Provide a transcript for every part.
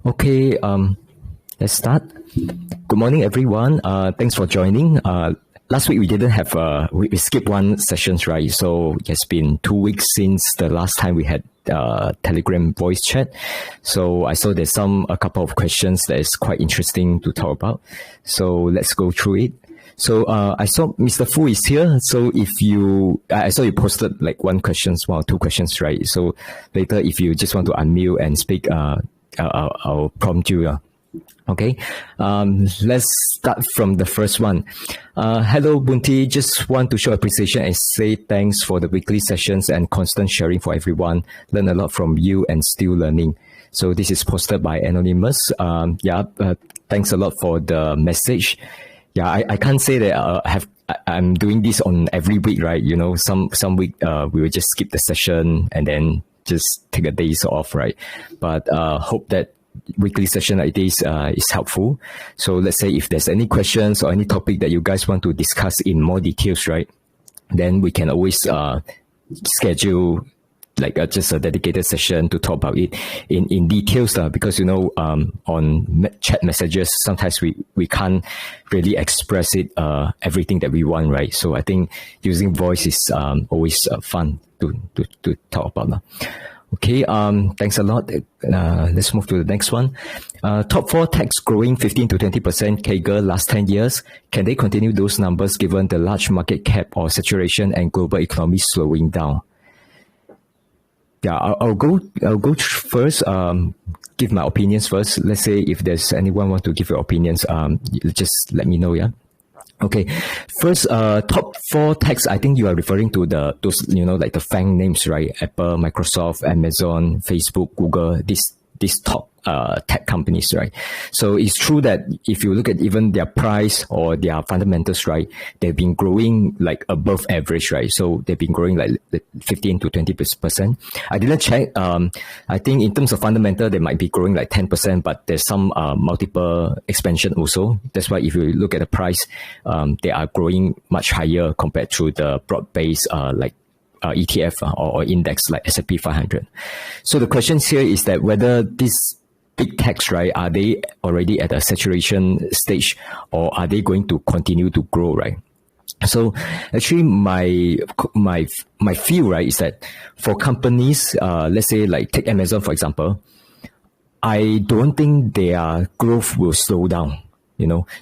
Okay, let's start. Good morning, everyone. Thanks for joining. Last week we didn't have, we skipped one sessions, right? So it's been 2 weeks since the last time we had Telegram voice chat. So I saw there's a couple of questions that is quite interesting to talk about. So let's go through it. So I saw Mr. Fu is here. So I saw you posted like two questions, right? So later, if you just want to unmute and speak, I'll prompt you. Okay, let's start from the first one. Hello, Bunti. Just want to show appreciation and say thanks for the weekly sessions and constant sharing for everyone. Learn a lot from you and still learning. So this is posted by Anonymous. Thanks a lot for the message. Yeah, I can't say that I'm doing this on every week, right? You know, some week we will just skip the session and then just take a days off, right? But hope that weekly session like this is helpful. So let's say if there's any questions or any topic that you guys want to discuss in more details, right? Then we can always schedule like just a dedicated session to talk about it in details, because you know on chat messages sometimes we can't really express it everything that we want, right? So I think using voice is always fun to talk about. Okay, thanks a lot. Let's move to the next one. Top 4 techs growing 15 to 20% CAGR last 10 years. Can they continue those numbers given the large market cap or saturation and global economy slowing down? Yeah, I'll go first. Give my opinions first. Let's say if there's anyone want to give your opinions, just let me know. Yeah. Okay. First, top 4 techs. I think you are referring to those like the FANG names, right? Apple, Microsoft, Amazon, Facebook, Google. These top tech companies, right? So it's true that if you look at even their price or their fundamentals, right, they've been growing like above average, right? So they've been growing like 15 to 20%. I didn't check. I think in terms of fundamental, they might be growing like 10%, but there's some multiple expansion also. That's why if you look at the price, they are growing much higher compared to the broad-based like ETF or index like S&P 500. So the question here is that whether these big techs, right, are they already at a saturation stage or are they going to continue to grow, right? So actually my feel, right, is that for companies, let's say like take Amazon, for example, I don't think their growth will slow down,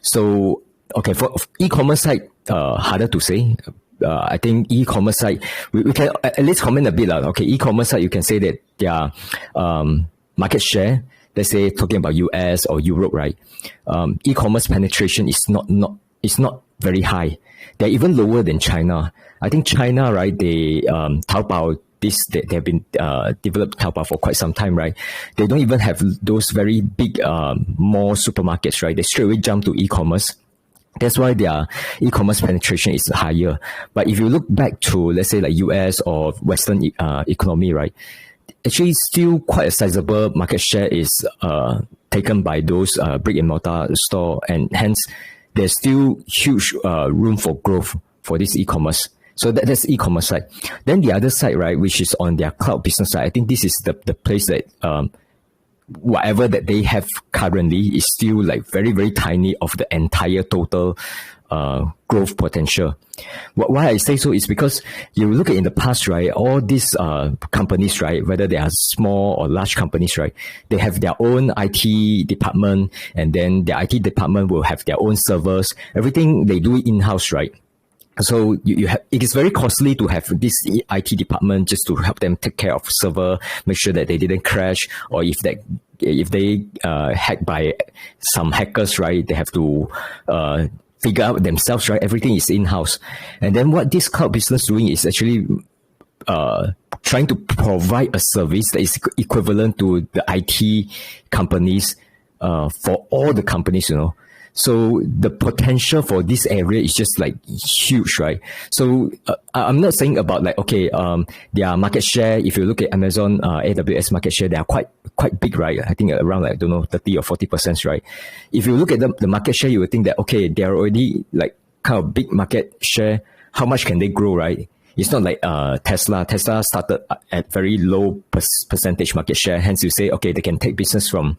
So, okay, for e-commerce side, harder to say. I think e-commerce side, we can at least comment a bit. Okay, e-commerce side, you can say that their market share, let's say talking about US or Europe, right? E-commerce penetration is not very high. They're even lower than China. I think China, right, they Taobao, they have been developed Taobao for quite some time, right? They don't even have those very big mall supermarkets, right? They straight away jump to e-commerce. That's why their e-commerce penetration is higher. But if you look back to, let's say, like US or Western economy, right, actually still quite a sizable market share is taken by those brick and mortar store, and hence there's still huge room for growth for this e-commerce. So that's e-commerce side. Then the other side, right, which is on their cloud business side, I think this is the place that whatever that they have currently is still like very, very tiny of the entire total growth potential. Why I say so is because you look at in the past, right, all these companies, right, whether they are small or large companies, right, they have their own IT department, and then their IT department will have their own servers. Everything they do in-house, right? So it is very costly to have this IT department just to help them take care of server, make sure that they didn't crash, or if they hacked by some hackers, right, they have to figure out themselves, right? Everything is in-house. And then what this cloud business doing is actually trying to provide a service that is equivalent to the IT companies for all the companies, So the potential for this area is just like huge, right? So I'm not saying about like, okay, their market share, if you look at Amazon, AWS market share, they are quite big, right? I think around like, 30 or 40%, right? If you look at the market share, you would think that, okay, they're already like kind of big market share. How much can they grow, right? It's not like Tesla. Tesla started at very low percentage market share. Hence you say, okay, they can take business from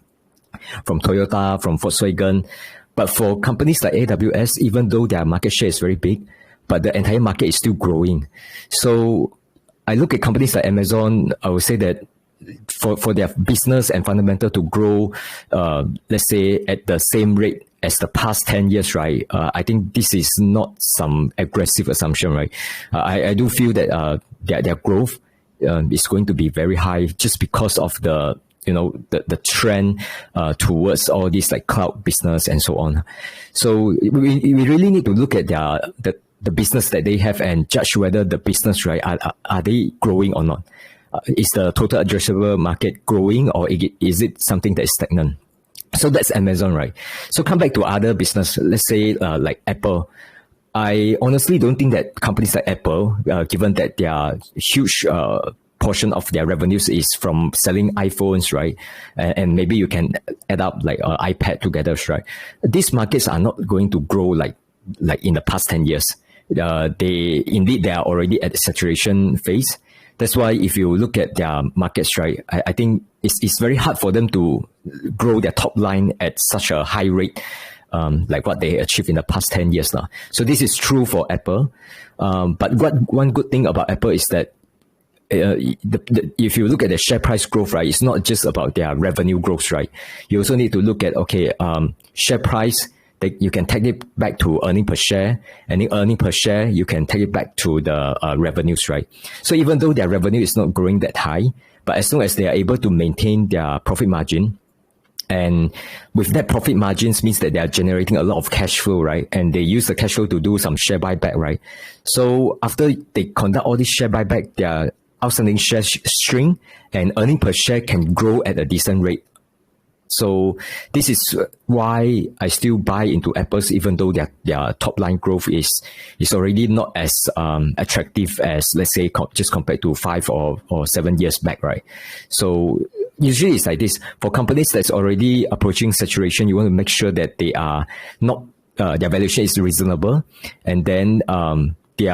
from Toyota, from Volkswagen. But for companies like AWS, even though their market share is very big, but the entire market is still growing. So I look at companies like Amazon, I would say that for their business and fundamental to grow, let's say at the same rate as the past 10 years, right? I think this is not some aggressive assumption, right? I do feel that their growth is going to be very high just because of the trend towards all this like cloud business and so on. So we really need to look at the business that they have and judge whether the business, right, are they growing or not. Is the total addressable market growing, or is it something that is stagnant? So that's Amazon, right? So come back to other business, let's say like Apple. I honestly don't think that companies like Apple, given that their huge portion of their revenues is from selling iPhones, right? And maybe you can add up like iPad together, right? These markets are not going to grow like in the past 10 years. They are already at the saturation phase. That's why if you look at their markets, right, I think it's very hard for them to grow their top line at such a high rate, like what they achieved in the past 10 years now. So this is true for Apple. But one good thing about Apple is that if you look at the share price growth, right, it's not just about their revenue growth, right? You also need to look at, share price, you can take it back to earning per share, and in earning per share, you can take it back to the revenues, right? So even though their revenue is not growing that high, but as long as they are able to maintain their profit margin, and with that profit margins means that they are generating a lot of cash flow, right? And they use the cash flow to do some share buyback, right? So after they conduct all this share buyback, their outstanding shares shrink and earning per share can grow at a decent rate. So this is why I still buy into Apple's, even though their top line growth is already not as attractive as, let's say, just compared to 5 or 7 years back, right? So usually it's like this. For companies that's already approaching saturation, you want to make sure that they are not their valuation is reasonable, and then they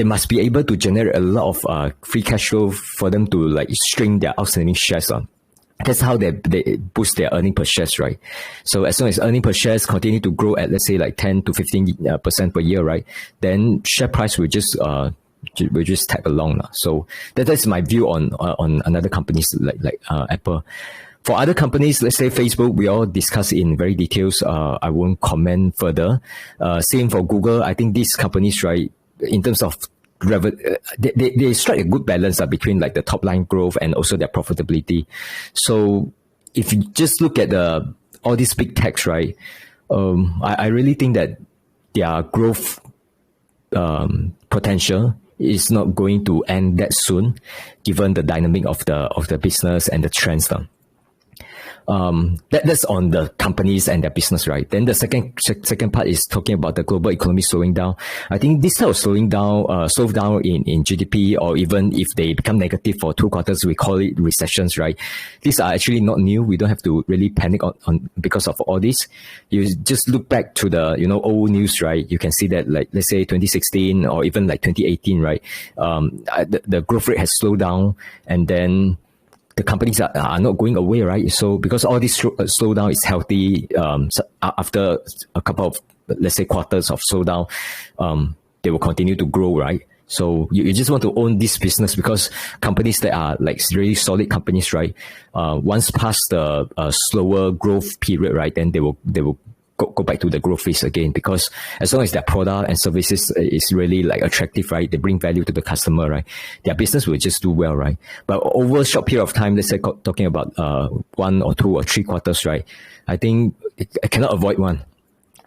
must be able to generate a lot of free cash flow for them to like shrink their outstanding shares on. That's how they boost their earning per shares, right? So as long as earning per shares continue to grow at, let's say, like 10 to 15% per year, right? Then share price will just tag along. So that's my view on another companies like Apple. For other companies, let's say Facebook, we all discuss in very details. I won't comment further. Same for Google. I think these companies, right, in terms of they strike a good balance between like the top line growth and also their profitability. So if you just look at all these big techs, right, I really think that their growth potential is not going to end that soon, given the dynamic of the business and the trends. That's on the companies and their business, right? Then the second part is talking about the global economy slowing down. I think this type of slow down in GDP, or even if they become negative for 2 quarters, we call it recessions, right? These are actually not new. We don't have to really panic on because of all this. You just look back to the old news, right? You can see that, like, let's say 2016 or even like 2018, right? The growth rate has slowed down, and then the companies are not going away, right? So because all this slowdown is healthy, after a couple of, let's say, quarters of slowdown, they will continue to grow, right? So you just want to own this business, because companies that are like really solid companies, right? Once past the slower growth period, right, then they will go back to the growth phase again, because as long as their product and services is really like attractive, right, they bring value to the customer, right, their business will just do well, right? But over a short period of time, let's say talking about 1 or 2 or 3 quarters, right, I think I cannot avoid one.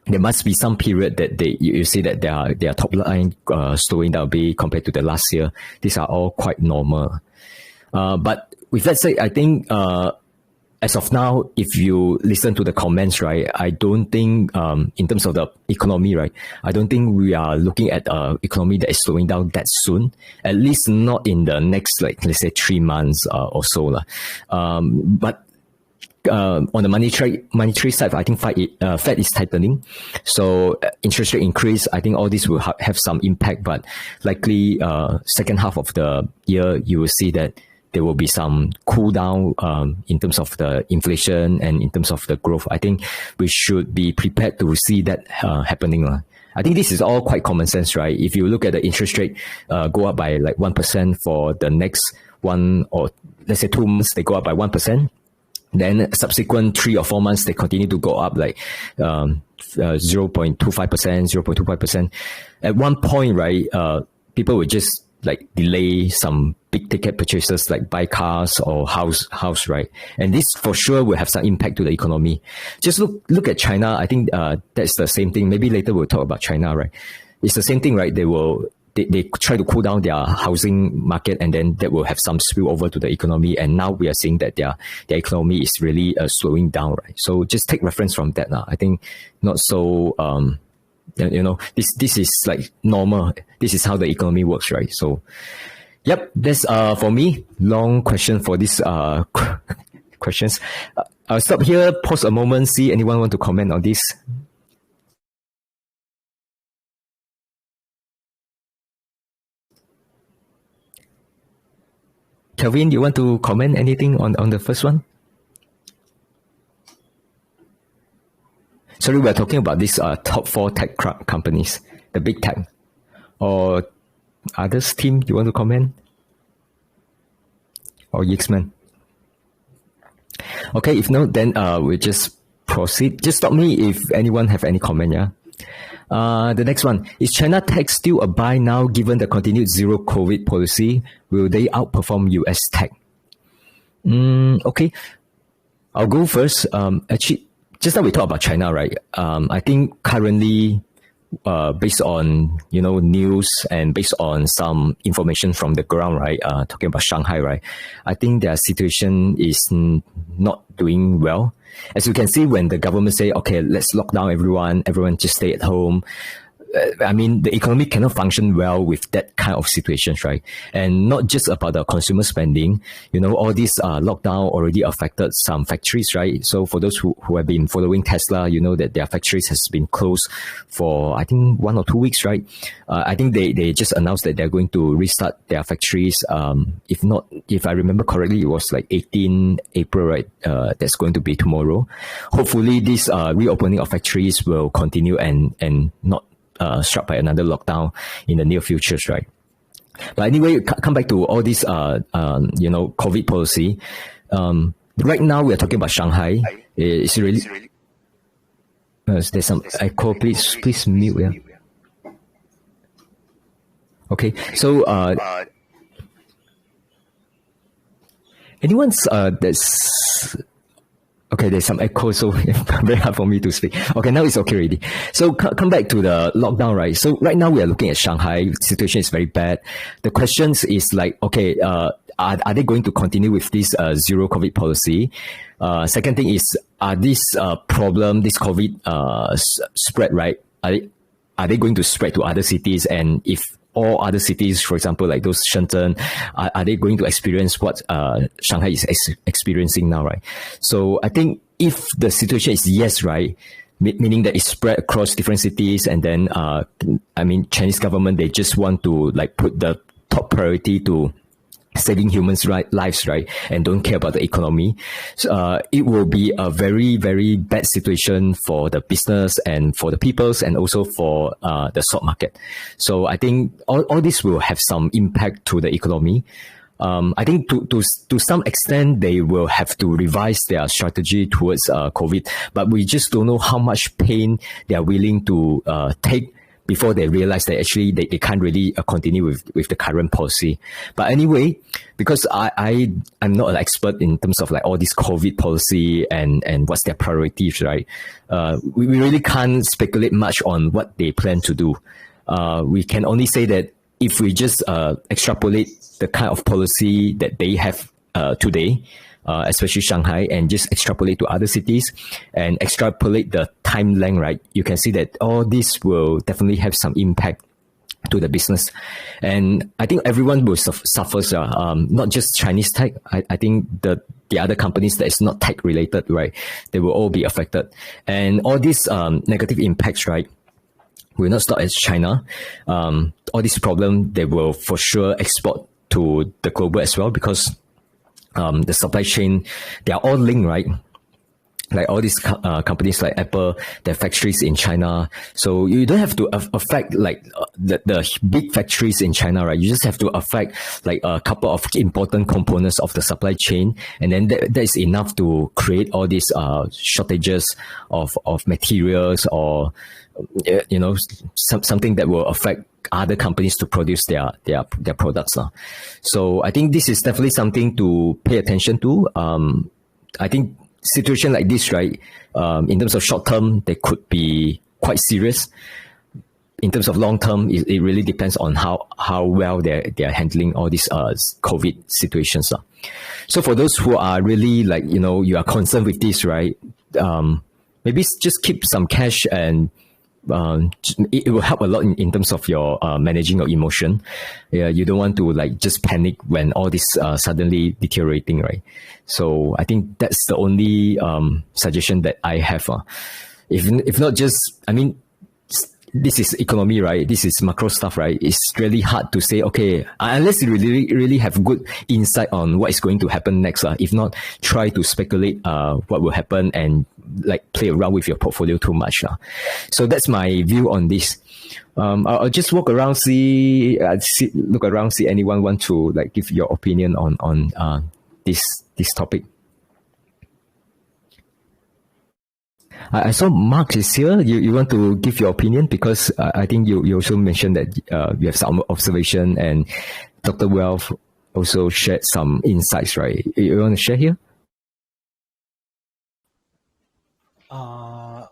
There must be some period that you see that their top line slowing down be compared to the last year. These are all quite normal. But with that said, I think as of now, if you listen to the comments, right, I don't think in terms of the economy, right, I don't think we are looking at an economy that is slowing down that soon, at least not in the next, like, let's say 3 months or so. But on the monetary side, I think Fed is tightening. So interest rate increase, I think all this will have some impact, but likely second half of the year, you will see that there will be some cool down in terms of the inflation and in terms of the growth. I think we should be prepared to see that happening. I think this is all quite common sense, right? If you look at the interest rate go up by like 1% for the next one, or let's say 2 months, they go up by 1%. Then subsequent 3 or 4 months, they continue to go up like 0.25%, 0.25%. At one point, right, people would just like delay some big ticket purchases like buy cars or house, right? And this for sure will have some impact to the economy. Just look at China. I think that's the same thing. Maybe later we'll talk about China, right? It's the same thing, right? They try to cool down their housing market, and then that will have some spill over to the economy. And now we are seeing that their economy is really slowing down, right? So just take reference from that now. I think not so, this is like normal. This is how the economy works, right? So, yep, that's for me. Long question for this questions. I'll stop here, pause a moment, see anyone want to comment on this. Kelvin, you want to comment anything on the first one? Sorry, we're talking about these top 4 tech companies, the big tech. Or others, team, you want to comment? Or Yixman? Okay, if not, then we'll just proceed. Just stop me if anyone have any comment, yeah? The next one, is China tech still a buy now given the continued zero COVID policy? Will they outperform US tech? Okay, I'll go first. Actually, just now we talk about China, right? I think currently, based on news and based on some information from the ground, right? Talking about Shanghai, right? I think their situation is not doing well. As you can see, when the government say, okay, let's lock down everyone just stay at home. I mean, the economy cannot function well with that kind of situations, right? And not just about the consumer spending, all these lockdown already affected some factories, right? So for those who have been following Tesla, you know that their factories has been closed for, I think, 1 or 2 weeks, right? I think they just announced that they're going to restart their factories. If I remember correctly, it was like 18 April, right? That's going to be tomorrow. Hopefully, this reopening of factories will continue and not struck by another lockdown in the near future, right? But anyway, come back to all this, COVID policy. Right now, we are talking about Shanghai. It's really there's some echo. Please mute. Yeah. Okay. So, anyone's that's. Okay, there's some echo, so very hard for me to speak. Okay, now it's okay already. So come back to the lockdown, right? So right now we are looking at Shanghai. Situation is very bad. The questions is like, okay, are they going to continue with this zero COVID policy? Second thing is, are this problem, this COVID spread, right? Are they going to spread to other cities? And if all other cities, for example, like those Shenzhen, are they going to experience what Shanghai is experiencing now, right? So I think if the situation is yes, right, meaning that it's spread across different cities, and then, Chinese government, they just want to like put the top priority to saving humans' lives, right, and don't care about the economy. So, it will be a very, very bad situation for the business and for the peoples, and also for the stock market. So I think all this will have some impact to the economy. I think to some extent, they will have to revise their strategy towards COVID, but we just don't know how much pain they are willing to take before they realize that actually they can't really continue with the current policy. But anyway, because I'm not an expert in terms of like all this COVID policy and what's their priorities, right? We really can't speculate much on what they plan to do. We can only say that if we just extrapolate the kind of policy that they have today, especially Shanghai, and just extrapolate to other cities and extrapolate the time length, right? You can see that all this will definitely have some impact to the business. And I think everyone will suffer, not just Chinese tech. I think the other companies that is not tech related, right? They will all be affected. And all these negative impacts, right, will not stop as China. All these problems, they will for sure export to the global as well, because the supply chain, they are all linked, right? Like all these companies like Apple, their factories in China. So you don't have to affect like the big factories in China, right? You just have to affect like a couple of important components of the supply chain. And then that is enough to create all these shortages of materials or, something that will affect other companies to produce their products. So I think this is definitely something to pay attention to. I think situation like this, right, in terms of short term, they could be quite serious. In terms of long term, it really depends on how well they're handling all these COVID situations. So for those who are really like, you are concerned with this, right, maybe just keep some cash and it will help a lot in terms of your managing your emotion. Yeah, you don't want to like just panic when all this suddenly deteriorating, right? So I think that's the only suggestion that I have. If not, just I mean, this is economy, right? This is macro stuff, right? It's really hard to say, okay, unless you really have good insight on what is going to happen next. If not, try to speculate what will happen and like play around with your portfolio too much. So that's my view on this. I'll just walk around, look around, see anyone want to like give your opinion on this topic. I saw Mark is here. You want to give your opinion because I think you also mentioned that you have some observation and Dr. Welf also shared some insights, right? You want to share here?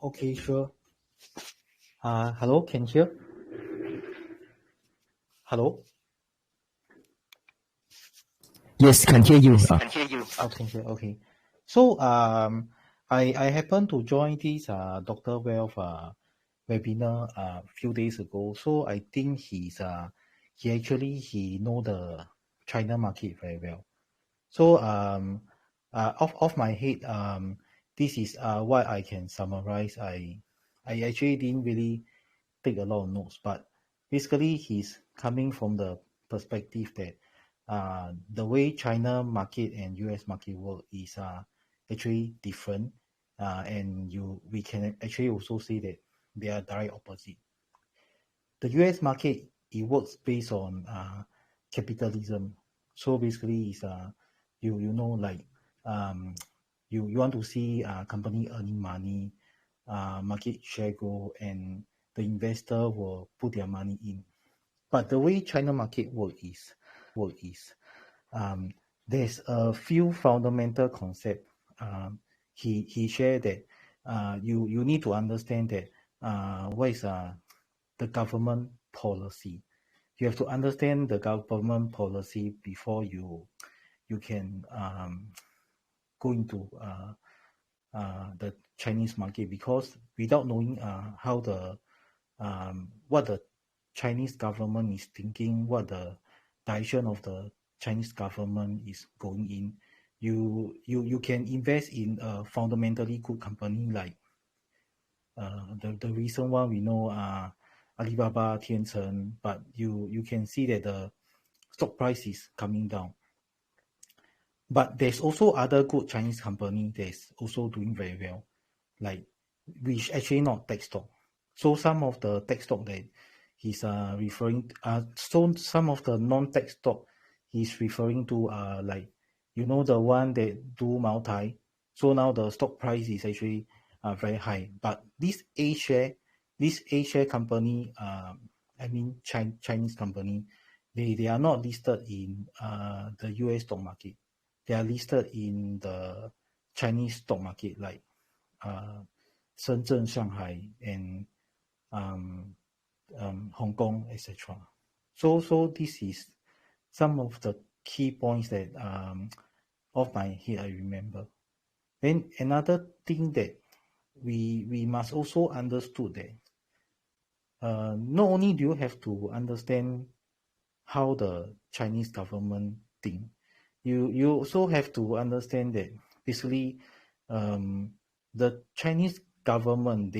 Okay, sure. Hello, can you hear? Hello? Yes, can hear you. Oh, can hear. Okay. So I happened to join this Dr. Welf webinar a few days ago. So I think he know the China market very well. So off my head, this is what I can summarize. I actually didn't really take a lot of notes, but basically he's coming from the perspective that the way China market and US market work is actually different, and we can actually also say that they are direct opposite. The US market, it works based on capitalism. So basically, is you know like you want to see company earning money, market share grow, and the investor will put their money in. But the way China market work is there's a few fundamental concept. He shared that you need to understand that what is the government policy. You have to understand the government policy before you can go into the Chinese market, because without knowing how what the Chinese government is thinking, what the direction of the Chinese government is going in, you can invest in a fundamentally good company like the recent one we know Alibaba, TSM, but you can see that the stock price is coming down. But there's also other good Chinese company that's also doing very well, like which actually not tech stock. So some of the tech stock that he's referring so some of the non-tech stock he's referring to like the one that do multi. So now the stock price is actually very high. But this A share company, I mean Chinese company, they are not listed in the US stock market. They are listed in the Chinese stock market like Shenzhen, Shanghai, and Hong Kong, etc. So this is some of the key points that off my head I remember. Then another thing that we must also understood that not only do you have to understand how the Chinese government think, you also have to understand that basically the Chinese government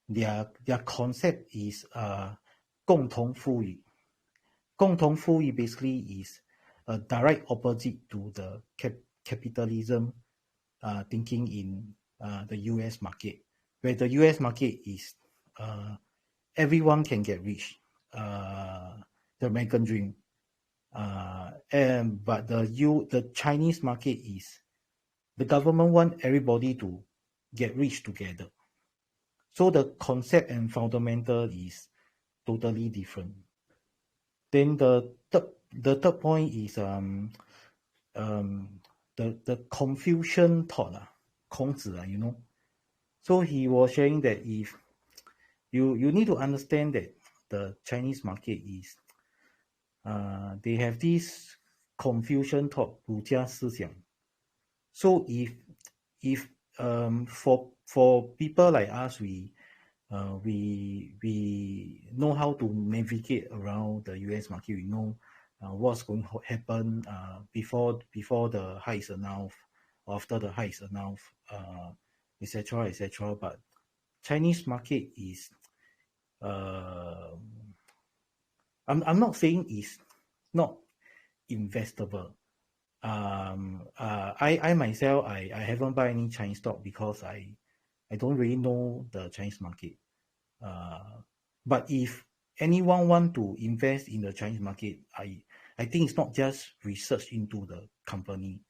their concept is 共同富裕. 共同富裕 basically is a direct opposite to the capitalism thinking in the US market, where the US market is everyone can get rich, the American dream. But the Chinese market is the government want everybody to get rich together. So the concept and fundamental is totally different. Then the third point is the Confucian thought, Kongzi, you know. So he was sharing that if you need to understand that the Chinese market is they have this Confucian thought, 儒家思想. So if for people like us, we know how to navigate around the US market. We know what's going to happen before the high is announced, after the high is announced, etc., etc. But Chinese market is I'm not saying it's not investable. I myself, I haven't bought any Chinese stock because I don't really know the Chinese market. But if anyone want to invest in the Chinese market, I think it's not just research into the company.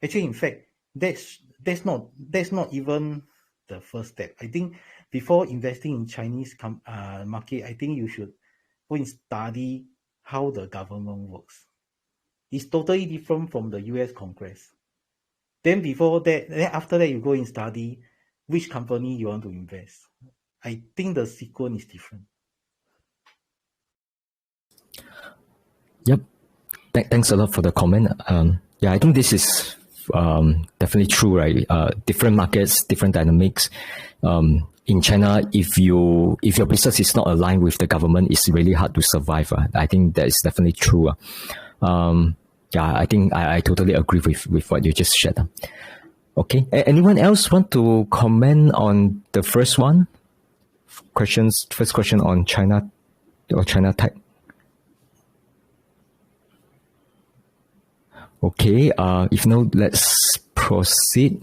Actually, in fact, that's not even the first step. I think before investing in Chinese market, I think you should go and study how the government works. It's totally different from the US Congress. Then after that, you go and study which company you want to invest. I think the sequence is different. Yep. Thanks a lot for the comment. Yeah, I think this is definitely true, right? Different markets, different dynamics. In China, if your business is not aligned with the government, it's really hard to survive. I think that is definitely true. Yeah, I think I totally agree with what you just shared. Okay. Anyone else want to comment on the first one? First question on China or China tech. Okay. If no, let's proceed.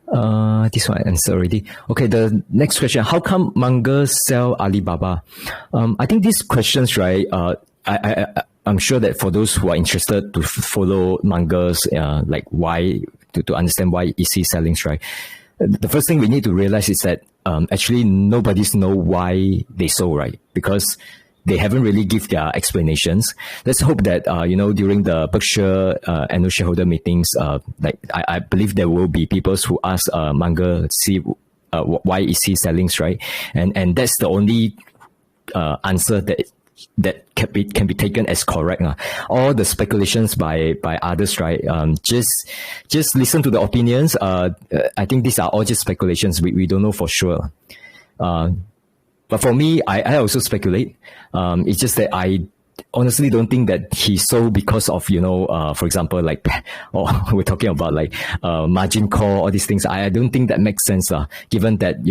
This one I answered already. Okay, the next question. How come Munger sell Alibaba? I think these questions, right, I'm sure that for those who are interested to follow Munger's, like why, to understand why is he selling, right? The first thing we need to realize is that actually nobody's know why they sold, right? Because they haven't really give their explanations. Let's hope that, during the Berkshire annual shareholder meetings, like I believe there will be people who ask Munger, see why is he selling, right? And that's the only answer that can be taken as correct. All the speculations by others, right? Just listen to the opinions. I think these are all just speculations. We don't know for sure. But for me, I also speculate. It's just that I honestly don't think that he sold because of, for example, like, we're talking about like margin call, all these things. I don't think that makes sense, given that,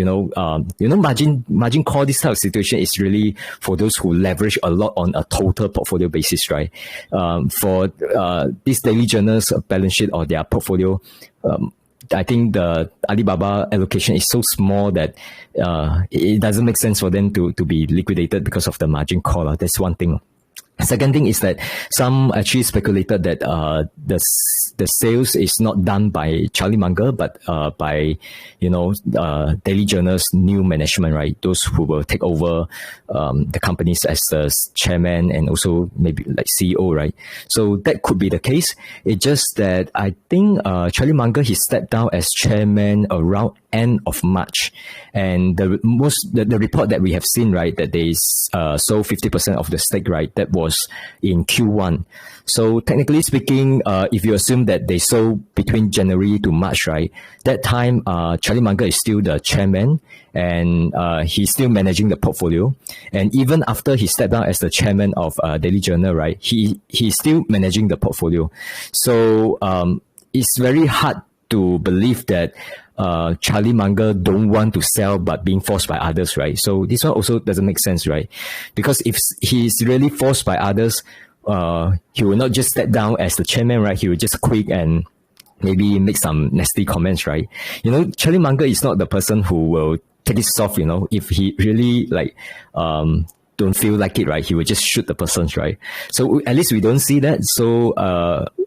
margin call, this type of situation is really for those who leverage a lot on a total portfolio basis, right? For these daily journals balance sheet or their portfolio, I think the Alibaba allocation is so small that it doesn't make sense for them to be liquidated because of the margin call. That's one thing. Second thing is that some actually speculated that the sales is not done by Charlie Munger, but by Daily Journal's new management, right? Those who will take over the companies as the chairman and also maybe like CEO, right? So that could be the case. It's just that I think Charlie Munger, he stepped down as chairman around end of March, and the report that we have seen, right, that they sold 50% of the stake, right, that was in Q1. So technically speaking, if you assume that they sold between January to March, right, that time Charlie Munger is still the chairman and he's still managing the portfolio. And even after he stepped down as the chairman of Daily Journal, right, he's still managing the portfolio. So it's very hard to believe that Charlie Munger don't want to sell but being forced by others, right? So this one also doesn't make sense, right? Because if he's really forced by others, he will not just step down as the chairman, right? He will just quit and maybe make some nasty comments, right? You know, Charlie Munger is not the person who will take it soft, you know, if he really like, don't feel like it, right? He will just shoot the person, right? So at least we don't see that. So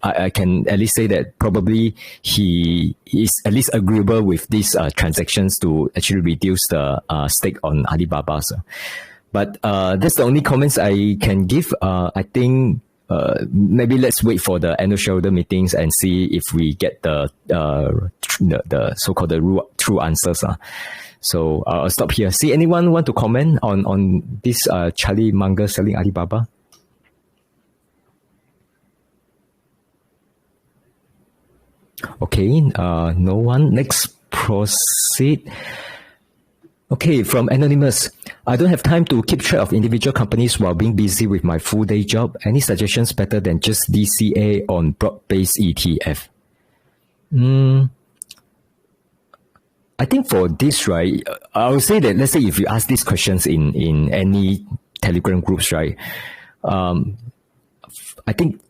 I can at least say that probably he is at least agreeable with these transactions to actually reduce the stake on Alibaba. So. But that's the only comments I can give. I think maybe let's wait for the annual shareholder meetings and see if we get the so-called the true answers. So I'll stop here. See, anyone want to comment on this Charlie Munger selling Alibaba? Okay, no one. Next, proceed. Okay, from Anonymous. I don't have time to keep track of individual companies while being busy with my full-day job. Any suggestions better than just DCA on broad-based ETF? I think for this, right, I would say that, let's say if you ask these questions in any Telegram groups, right, I think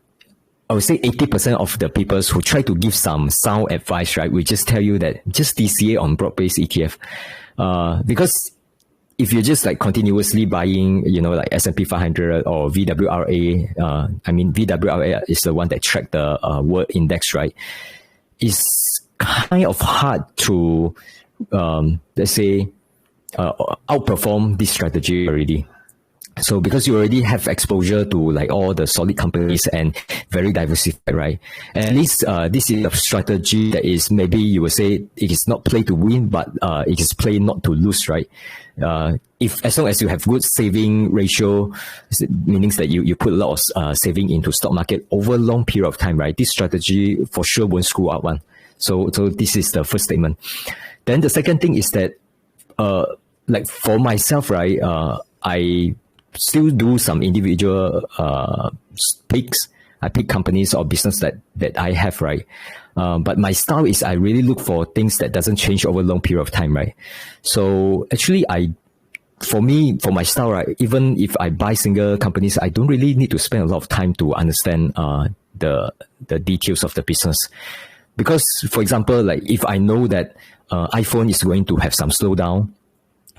I would say 80% of the people who try to give some sound advice, right, will just tell you that just DCA on broad-based ETF. Because if you're just like continuously buying, you know, like S&P 500 or VWRA, I mean, VWRA is the one that track the world index, right? It's kind of hard to, let's say, outperform this strategy already. So because you already have exposure to like all the solid companies and very diversified, right? And at least this is a strategy that is, maybe you would say it is not play to win, but it is play not to lose, right? If as long as you have good saving ratio, meaning that you put a lot of saving into stock market over a long period of time, right? This strategy for sure won't screw up one. So this is the first statement. Then the second thing is that, like for myself, right, I still do some individual picks. I pick companies or business that I have, right? But my style is I really look for things that doesn't change over a long period of time, right? So actually, for my style, right, even if I buy single companies, I don't really need to spend a lot of time to understand the details of the business. Because, for example, like if I know that iPhone is going to have some slowdown,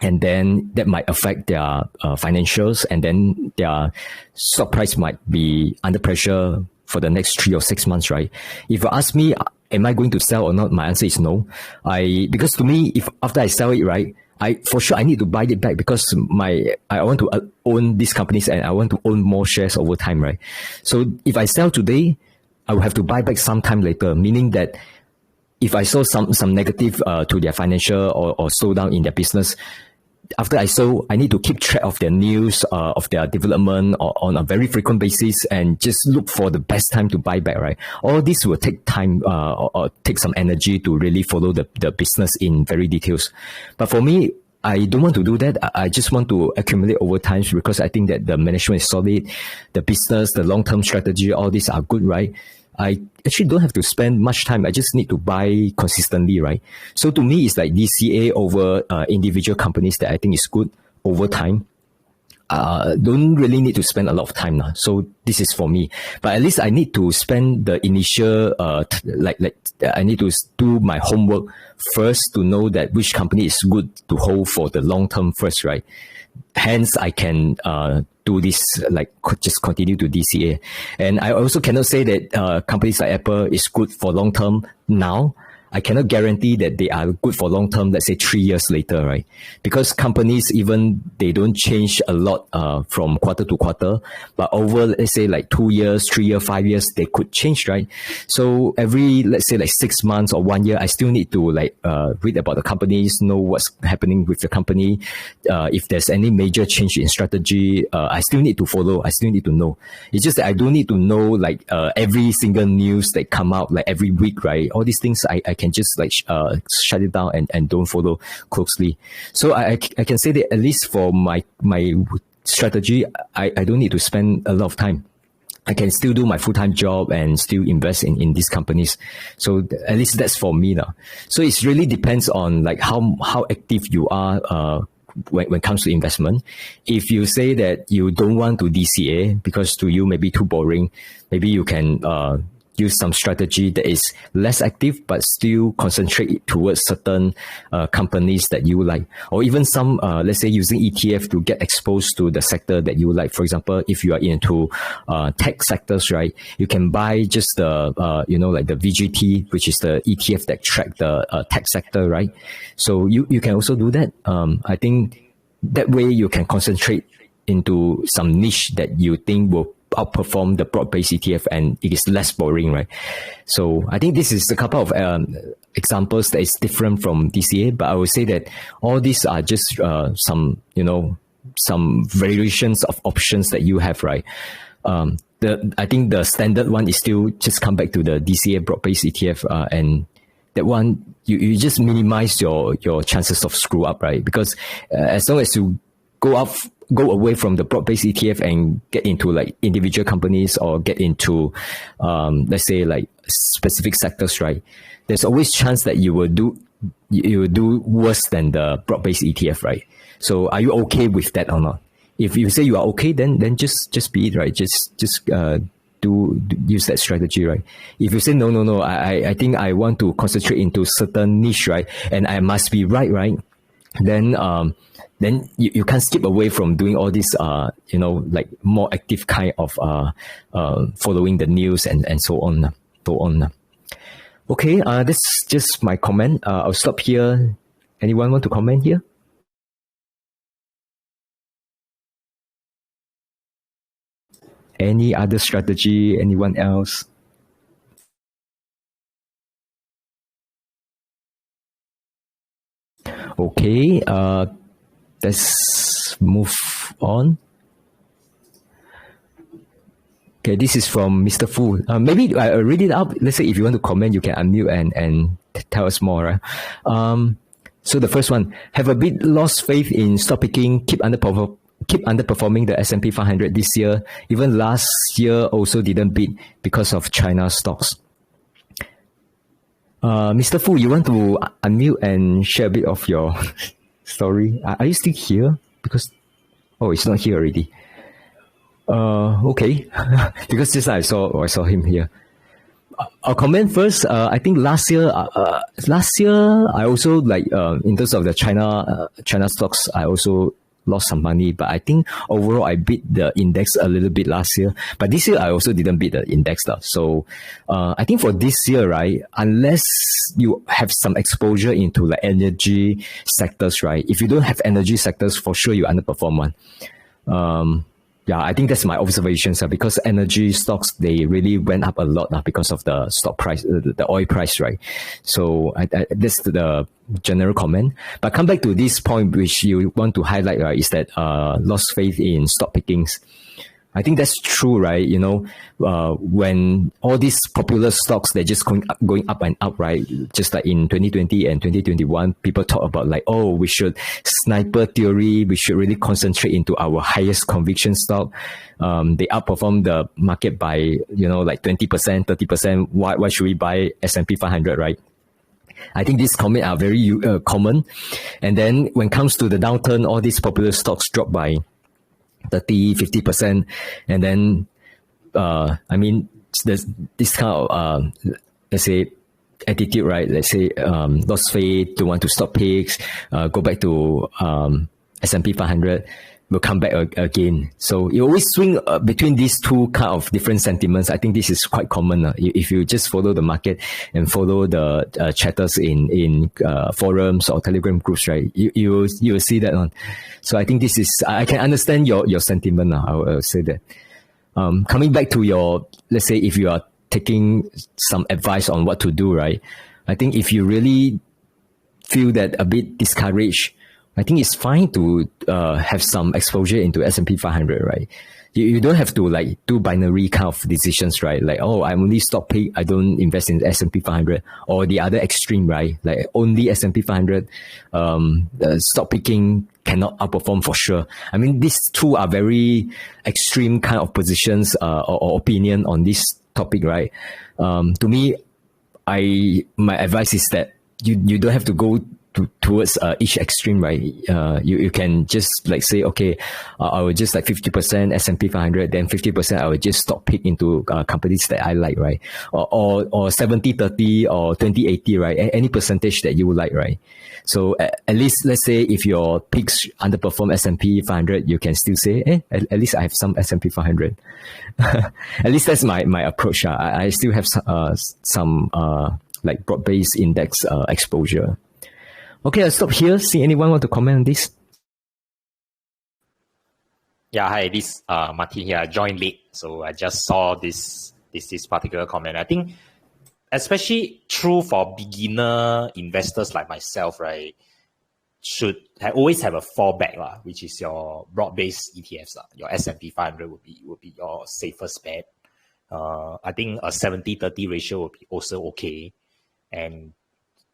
and then that might affect their financials, and then their stock price might be under pressure for the next 3 or 6 months, right? If you ask me, am I going to sell or not? My answer is no. Because to me, if after I sell it, right, for sure I need to buy it back because I want to own these companies and I want to own more shares over time, right? So if I sell today, I will have to buy back sometime later, meaning that if I saw some negative to their financial or slowdown in their business, after I sold, I need to keep track of their news, of their development on a very frequent basis and just look for the best time to buy back, right? All this will take time or take some energy to really follow the business in very details. But for me, I don't want to do that. I just want to accumulate over time because I think that the management is solid, the business, the long-term strategy, all these are good, right? I actually don't have to spend much time. I just need to buy consistently, right? So to me, it's like DCA over individual companies that I think is good over time. Don't really need to spend a lot of time now. So this is for me. But at least I need to spend the initial, I need to do my homework first to know that which company is good to hold for the long term first, right? Hence, I can do this, like just continue to DCA. And I also cannot say that companies like Apple is good for long term now. I cannot guarantee that they are good for long term, let's say 3 years later, right? Because companies, even they don't change a lot from quarter to quarter, but over, let's say like 2 years, 3 years, 5 years, they could change, right? So every, let's say like 6 months or 1 year, I still need to like read about the companies, know what's happening with the company. If there's any major change in strategy, I still need to follow, I still need to know. It's just that I don't need to know like every single news that come out like every week, right? All these things I can just like shut it down and don't follow closely. So I can say that at least for my strategy, I don't need to spend a lot of time. I can still do my full-time job and still invest in these companies. So at least that's for me now. So it really depends on like how active you are when it comes to investment. If you say that you don't want to DCA because to you maybe too boring, maybe you can use some strategy that is less active but still concentrate towards certain companies that you like, or even some let's say using ETF to get exposed to the sector that you like. For example, if you are into tech sectors, right, you can buy just the like the VGT, which is the ETF that track the tech sector, right? So you can also do that. I think that way you can concentrate into some niche that you think will outperform the broad-based ETF, and it is less boring, right? So I think this is a couple of examples that is different from DCA, but I would say that all these are just some variations of options that you have, right? I think the standard one is still just come back to the DCA broad-based ETF, and that one you just minimize your chances of screw up, right? Because as long as you go away from the broad-based ETF and get into like individual companies or get into, let's say like specific sectors, right? There's always chance that you will do worse than the broad-based ETF, right? So are you okay with that or not? If you say you are okay, then just be it, right? Just use that strategy, right? If you say no, I think I want to concentrate into certain niche, right? And I must be right? Then you can't skip away from doing all this, like more active kind of following the news and so on. Okay, that's just my comment. I'll stop here. Anyone want to comment here? Any other strategy? Anyone else? Okay, let's move on. Okay, this is from Mr. Fu. Maybe I read it out. Let's say if you want to comment, you can unmute and tell us more. Right? So the first one, have a bit lost faith in stock picking, keep underperforming the S&P 500 this year. Even last year also didn't beat because of China stocks. Mr. Fu, you want to unmute and share a bit of your story? Are you still here? Because it's not here already. Okay, because just I saw him here. I'll comment first. I think last year I also in terms of the China stocks, I also lost some money, but I think overall I beat the index a little bit last year. But this year I also didn't beat the index stuff. So I think for this year, right, unless you have some exposure into like energy sectors, right? If you don't have energy sectors, for sure you underperform one. Yeah, I think that's my observations because energy stocks, they really went up a lot because of the stock price, the oil price, right? So that's the general comment. But come back to this point, which you want to highlight, right, is that lost faith in stock pickings. I think that's true, right? When all these popular stocks, they're just going up and up, right? Just like in 2020 and 2021, people talk about we should sniper theory. We should really concentrate into our highest conviction stock. They outperform the market by, like 20%, 30%. Why should we buy S&P 500, right? I think these comments are very common. And then when it comes to the downturn, all these popular stocks drop by 30, 50%. And then, there's this kind of, let's say, attitude, right? Let's say, lost faith, don't want to stop picks, go back to S&P 500, will come back again. So you always swing between these two kind of different sentiments. I think this is quite common. If you just follow the market and follow the chatters in forums or Telegram groups, right? You will see that on. So I think I can understand your sentiment. I will say that. Coming back to let's say if you are taking some advice on what to do, right? I think if you really feel that a bit discouraged, I think it's fine to have some exposure into S&P 500, right? You don't have to do binary kind of decisions, right? Like, I'm only stock pick, I don't invest in S&P 500, or the other extreme, right? Like only S&P 500, stock picking cannot outperform for sure. I mean, these two are very extreme kind of positions or opinion on this topic, right? To me, my advice is that you don't have to go towards each extreme, right? You can just like say, okay, I will just like 50% S&P 500, then 50% I will just stock pick into companies that I like, right? Or 70-30 or 20-80, right? Any percentage that you like, right? So at least, let's say if your picks underperform S&P 500, you can still say, at least I have some S&P 500. At least that's my approach. I still have some like broad-based index exposure. Okay, I'll stop here. See anyone want to comment on this? Yeah, hi, this Martin here. I joined late, so I just saw this particular comment. I think especially true for beginner investors like myself, right? Should always have a fallback, which is your broad-based ETFs. Your S&P 500 would be your safest bet. I think a 70-30 ratio would be also okay. And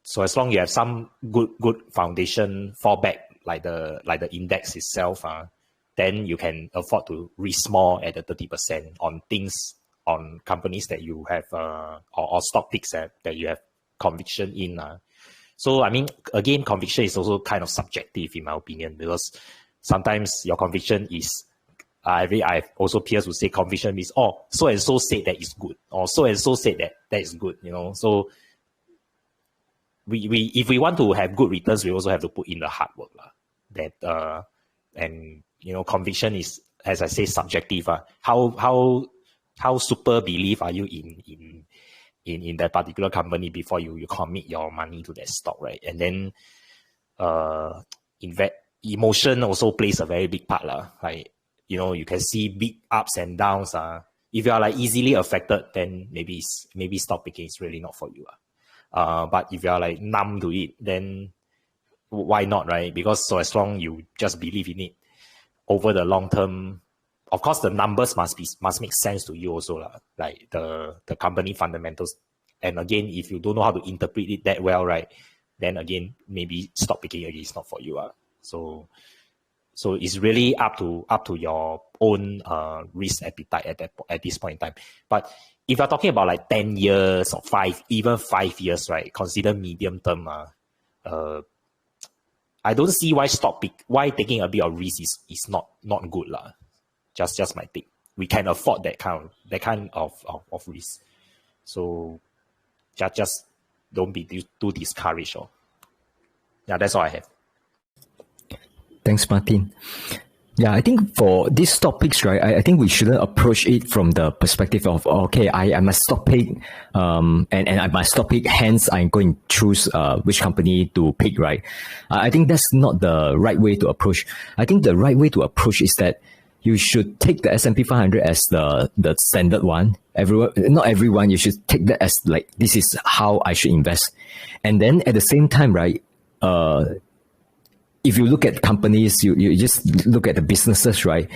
so as long as you have some good foundation fallback, like the index itself, then you can afford to risk more at the 30% on companies that you have or stock picks that you have conviction in. So I mean, again, conviction is also kind of subjective in my opinion, because sometimes your conviction is I also peers would say conviction means, oh, so and so said that is good, or so and so said that is good, So we if we want to have good returns, we also have to put in the hard work, and conviction is, as I say, subjective. How super believe are you in that particular company before you commit your money to that stock, right? And then emotion also plays a very big part, like you can see big ups and downs. If you are like easily affected, then maybe stock picking is really not for you. But if you are like numb to it, then why not, right? Because so as long you just believe in it over the long term, of course the numbers must make sense to you also, like the company fundamentals. And again, if you don't know how to interpret it that well, right, then again maybe stock picking again is not for you. So it's really up to your own risk appetite at this point in time. But if you're talking about like 10 years or 5 years, right, consider medium term, I don't see why taking a bit of risk is not good. Just my take. We can afford that kind of risk. So just don't be too discouraged. Yeah, that's all I have. Thanks, Martin. Yeah, I think for these topics, right, I think we shouldn't approach it from the perspective of, okay, I must stock pick, and I must stock pick, hence I'm going to choose which company to pick, right? I think that's not the right way to approach. I think the right way to approach is that you should take the S&P 500 as the standard one. Not everyone, you should take that as like, this is how I should invest. And then at the same time, right, if you look at companies, you just look at the businesses, right?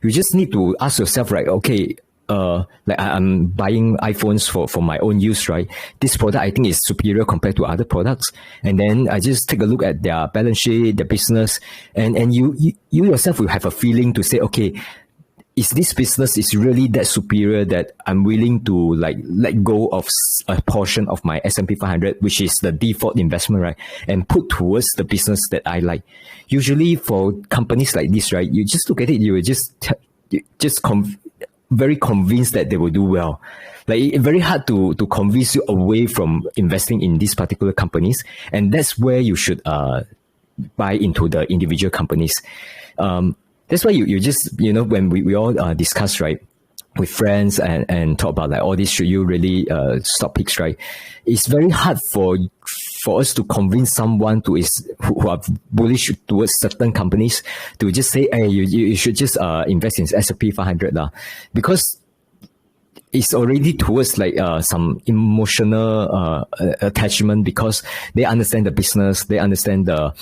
You just need to ask yourself, right? Okay, like I'm buying iPhones for my own use, right? This product I think is superior compared to other products. And then I just take a look at their balance sheet, their business, and you yourself will have a feeling to say, okay, is this business is really that superior that I'm willing to like let go of a portion of my S&P 500, which is the default investment, right? And put towards the business that I like. Usually for companies like this, right, you just look at it, you will very convinced that they will do well. Like it's very hard to convince you away from investing in these particular companies. And that's where you should buy into the individual companies. That's why you just, when we all discuss, right, with friends and talk about like all this, should you really stock picks, right? It's very hard for us to convince someone who are bullish towards certain companies to just say, hey, you should just invest in S&P 500 because it's already towards like some emotional attachment, because they understand the business, they understand the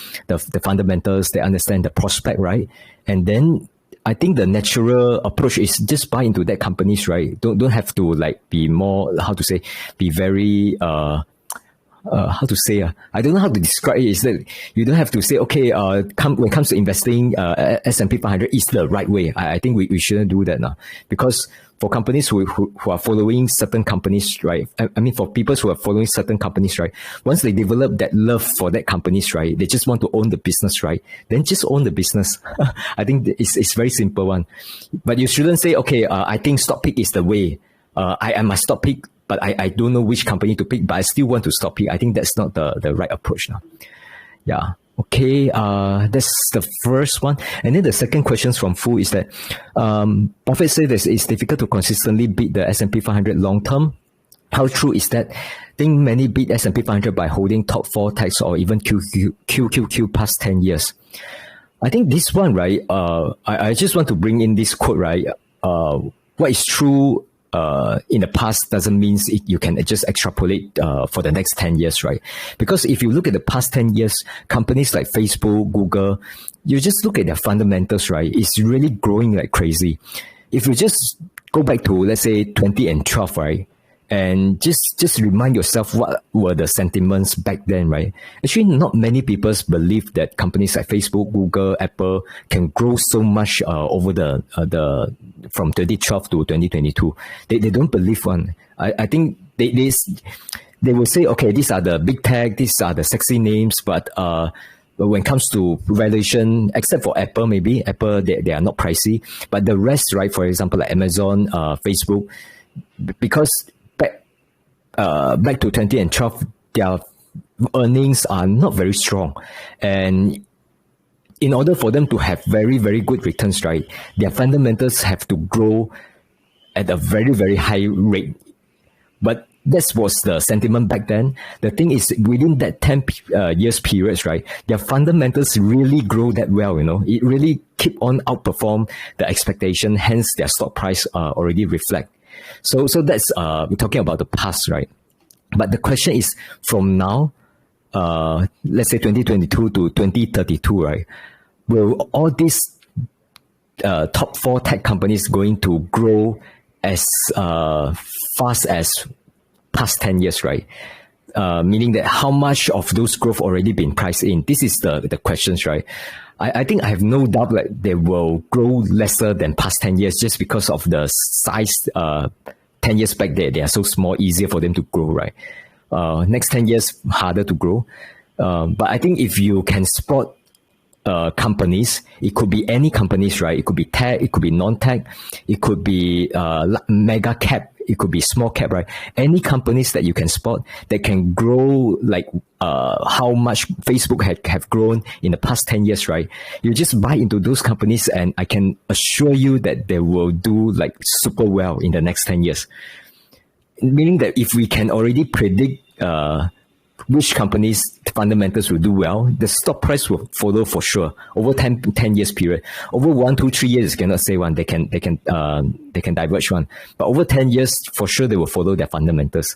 fundamentals, they understand the prospect, right? And then I think the natural approach is just buy into that companies, right? Don't have to like be more, be very how to say, I don't know how to describe it. Is that you don't have to say, okay, when it comes to investing, S&P 500 is the right way. I think we shouldn't do that now, because for companies who are following certain companies, right? I mean, for people who are following certain companies, right? Once they develop that love for that companies, right? They just want to own the business, right? Then just own the business. I think it's very simple one. But you shouldn't say, okay, I think stock pick is the way. I must stock pick, but I don't know which company to pick, but I still want to stock pick. I think that's not the right approach now. Yeah. Okay, that's the first one. And then the second question from Fu is that Buffett said that it's difficult to consistently beat the S&P 500 long term. How true is that? I think many beat S&P 500 by holding top 4 tags or even QQQ past 10 years. I think this one, right, I just want to bring in this quote, right? What is true in the past doesn't mean you can just extrapolate for the next 10 years, right? Because if you look at the past 10 years, companies like Facebook, Google, you just look at their fundamentals, right? It's really growing like crazy. If you just go back to, let's say, 2012, right? And just remind yourself what were the sentiments back then, right? Actually, not many people believe that companies like Facebook, Google, Apple can grow so much over the from 2012 to 2022. They don't believe one. I think they will say, okay, these are the big tech, these are the sexy names, but when it comes to valuation, except for Apple, maybe Apple they are not pricey, but the rest, right? For example, like Amazon, Facebook, because back to 2012, their earnings are not very strong. And in order for them to have very, very good returns, right, their fundamentals have to grow at a very, very high rate. But that was the sentiment back then. The thing is, within that 10 years periods, right, their fundamentals really grow that well, you know. It really keep on outperform the expectation, hence their stock price already reflect. So that's we're talking about the past, right? But the question is, from now, let's say 2022 to 2032, right? Will all these top 4 tech companies going to grow as fast as past 10 years, right? Meaning that how much of those growth already been priced in? This is the questions, right? I think I have no doubt that they will grow lesser than past 10 years just because of the size. 10 years back there, they are so small, easier for them to grow, right? Next 10 years, harder to grow. But I think if you can spot companies, it could be any companies, right? It could be tech, it could be non-tech, it could be mega cap, it could be small cap, right? Any companies that you can spot that can grow like how much Facebook have grown in the past 10 years, right? You just buy into those companies and I can assure you that they will do like super well in the next 10 years. Meaning that if we can already predict which companies fundamentals will do well, the stock price will follow for sure over 10 years period. Over 1, 2, 3 years, you cannot say one. They can diverge one. But over 10 years, for sure, they will follow their fundamentals.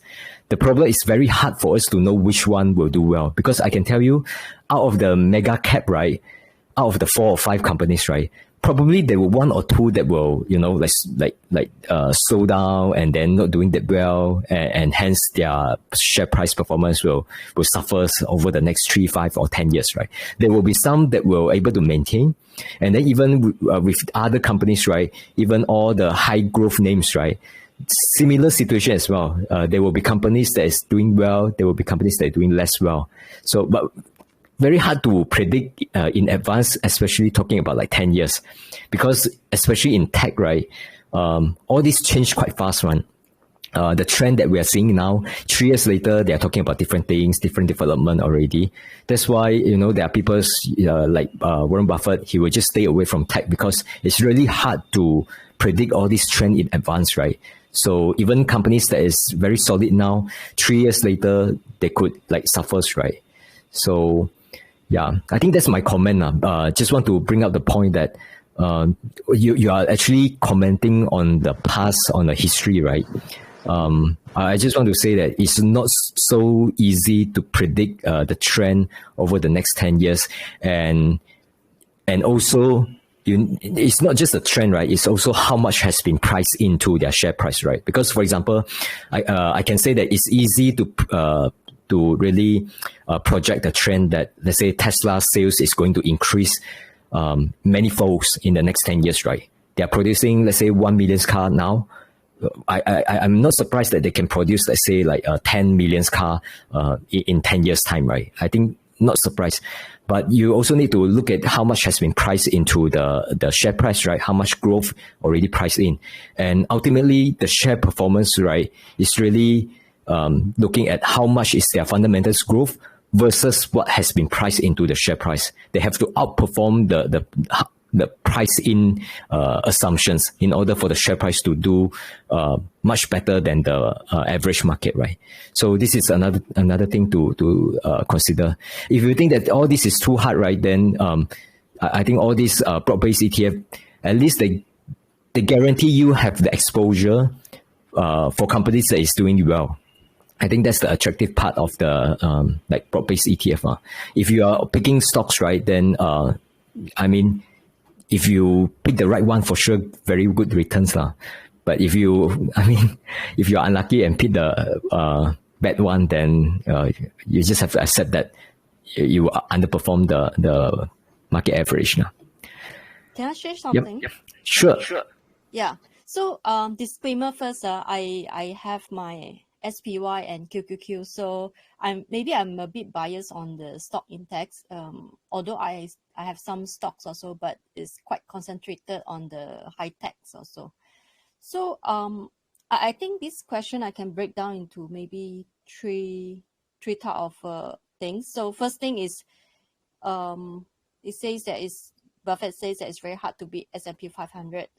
The problem is very hard for us to know which one will do well, because I can tell you, out of the mega cap, right, out of the 4 or 5 companies, right, probably there were 1 or 2 that will, you know, like slow down and then not doing that well, and hence their share price performance will suffer over the next 3, 5, or 10 years, right? There will be some that will able to maintain, and then even with other companies, right, even all the high growth names, right, similar situation as well. There will be companies that is doing well, there will be companies that are doing less well. So, but very hard to predict in advance, especially talking about like 10 years, because especially in tech, right, all this change quite fast, right? The trend that we are seeing now, 3 years later, they are talking about different things, different development already. That's why, you know, there are people like Warren Buffett, he will just stay away from tech because it's really hard to predict all this trend in advance, right? So even companies that is very solid now, 3 years later, they could like suffer, right? So yeah, I think that's my comment. Just want to bring up the point that you are actually commenting on the past, on the history, right? I just want to say that it's not so easy to predict the trend over the next 10 years. And also, it's not just a trend, right? It's also how much has been priced into their share price, right? Because, for example, I can say that it's easy to to really project the trend that, let's say, Tesla sales is going to increase many folds in the next 10 years, right? They are producing, let's say, 1 million car now. I'm not surprised that they can produce, let's say, like 10 million car in 10 years' time, right? I think not surprised. But you also need to look at how much has been priced into the share price, right? How much growth already priced in. And ultimately, the share performance, right, is really looking at how much is their fundamentals growth versus what has been priced into the share price. They have to outperform the price in assumptions in order for the share price to do much better than the average market, right? So this is another thing to consider. If you think that all this is too hard, right, then I think all these broad-based ETF, at least they guarantee you have the exposure for companies that is doing well. I think that's the attractive part of the like broad-based ETF. If you are picking stocks, right, then I mean, if you pick the right one, for sure, very good returns. But if you're unlucky and pick the bad one, then you just have to accept that you underperform the market average. Can I share something? Yep. Sure. Yeah. So disclaimer first, I have my SPY and QQQ. So I'm a bit biased on the stock index. Although I have some stocks also, but it's quite concentrated on the high techs also. So I think this question I can break down into maybe three type of things. So first thing is it says that Buffett says that it's very hard to beat S&P 500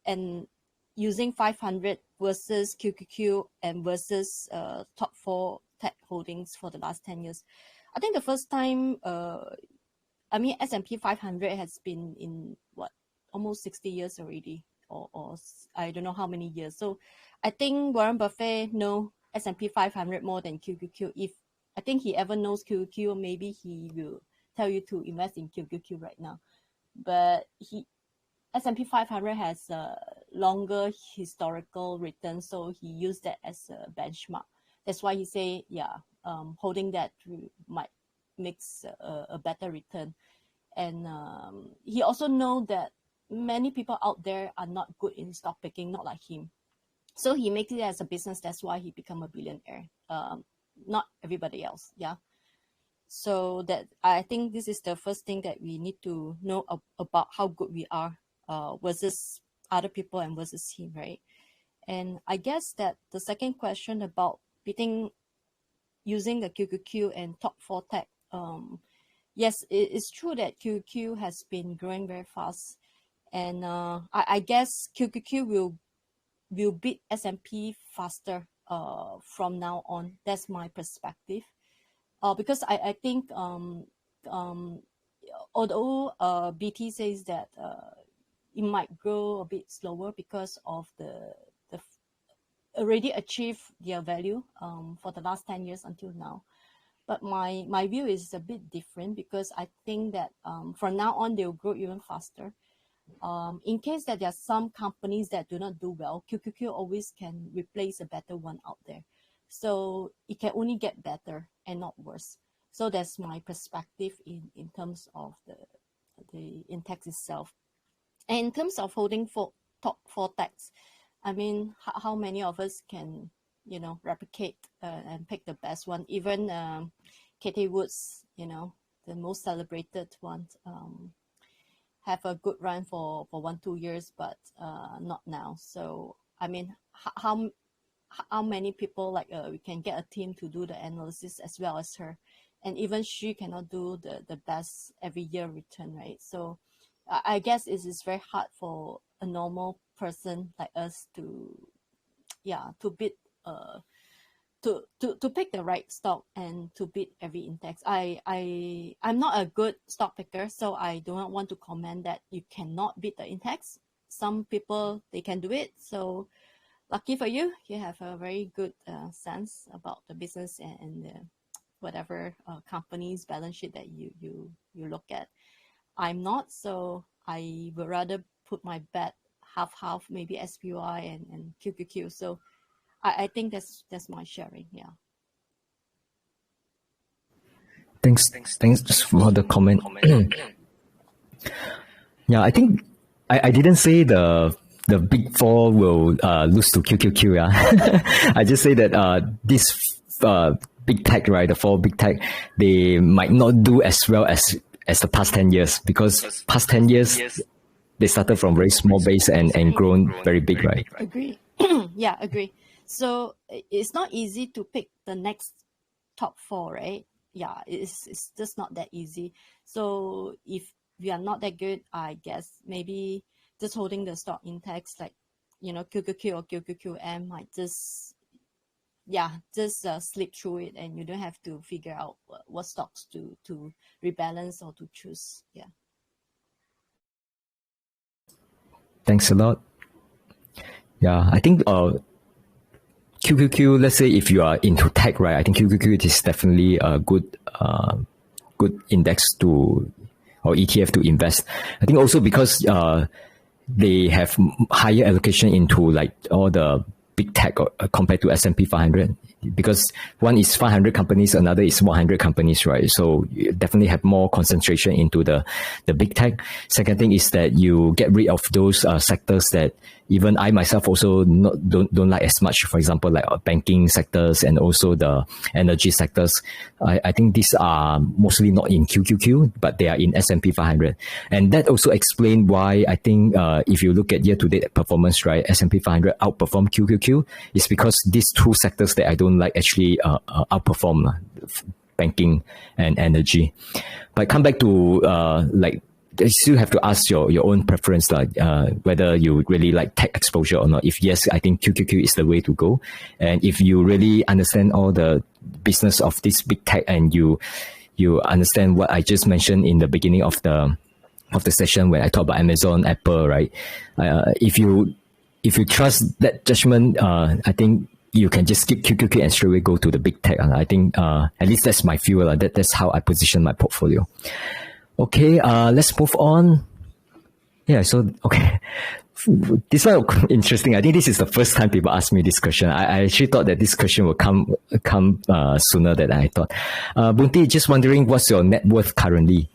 and using 500 versus QQQ and versus top 4 tech holdings for the last 10 years. I think the first time, S&P 500 has been in almost 60 years already, or I don't know how many years. So I think Warren Buffett knows S&P 500 more than QQQ. If I think he ever knows QQQ, maybe he will tell you to invest in QQQ right now. But S&P 500 has a longer historical return, so he used that as a benchmark. That's why he say, holding that might makes a better return. And he also know that many people out there are not good in stock picking, not like him. So he makes it as a business. That's why he become a billionaire. Not everybody else. Yeah. So that I think this is the first thing that we need to know about how good we are versus other people and versus him, right? And I guess that the second question about using the QQQ and top 4 tech, yes, it's true that QQQ has been growing very fast, and I guess QQQ will beat S&P faster from now on. That's my perspective. Because I think although BT says that it might grow a bit slower because of the already achieved their value for the last 10 years until now. But my view is a bit different, because I think that from now on they'll grow even faster. In case that there are some companies that do not do well, QQQ always can replace a better one out there. So it can only get better and not worse. So that's my perspective in terms of the index itself. And in terms of holding for top 4 techs, I mean, how many of us can, replicate and pick the best one? Even Katie Woods, the most celebrated one, have a good run for 1-2 years, but not now. So I mean, how many people we can get a team to do the analysis as well as her, and even she cannot do the best every year return, right? So I guess it is very hard for a normal person like us to beat to pick the right stock and to beat every index. I'm not a good stock picker, so I do not want to comment that you cannot beat the index. Some people, they can do it, so lucky for you, you have a very good sense about the business and whatever company's balance sheet that you look at. I'm not, so I would rather put my bet half, maybe SPY and QQQ. So I think that's my sharing. Yeah. Thanks for the comment. Yeah, I think I didn't say the big four will lose to QQQ. Yeah, I just say that this big tech, right? The four big tech, they might not do as well as the past 10 years, because past 10 years they started from very small base and grown very big, right? Agree. Yeah, agree. So it's not easy to pick the next top four, right? Yeah, it's just not that easy. So if we are not that good, I guess maybe just holding the stock index, like, you know, QQQ or QQQM might just slip through it, and you don't have to figure out what stocks to rebalance or to choose. Yeah. Thanks a lot. Yeah, I think QQQ, let's say if you are into tech, right, I think QQQ is definitely a good index to, or ETF to invest. I think also because they have higher allocation into like all the big tech compared to S&P 500, because one is 500 companies, another is 100 companies, right? So you definitely have more concentration into the big tech. Second thing is that you get rid of those sectors that even I myself also don't like as much. For example, like banking sectors and also the energy sectors. I think these are mostly not in QQQ, but they are in S&P 500. And that also explains why I think if you look at year-to-date performance, right, S&P 500 outperform QQQ, is because these two sectors that I don't like actually outperform banking and energy. But come back to like, you still have to ask your own preference, like whether you really like tech exposure or not. If yes, I think QQQ is the way to go. And if you really understand all the business of this big tech, and you understand what I just mentioned in the beginning of the session when I talked about Amazon, Apple, right? If you trust that judgment, I think you can just skip QQQ and straight away go to the big tech. I think at least that's my view. That's how I position my portfolio. Okay, let's move on. Yeah, so, okay. This one interesting. I think this is the first time people ask me this question. I actually thought that this question will come sooner than I thought. Bunti, just wondering, what's your net worth currently?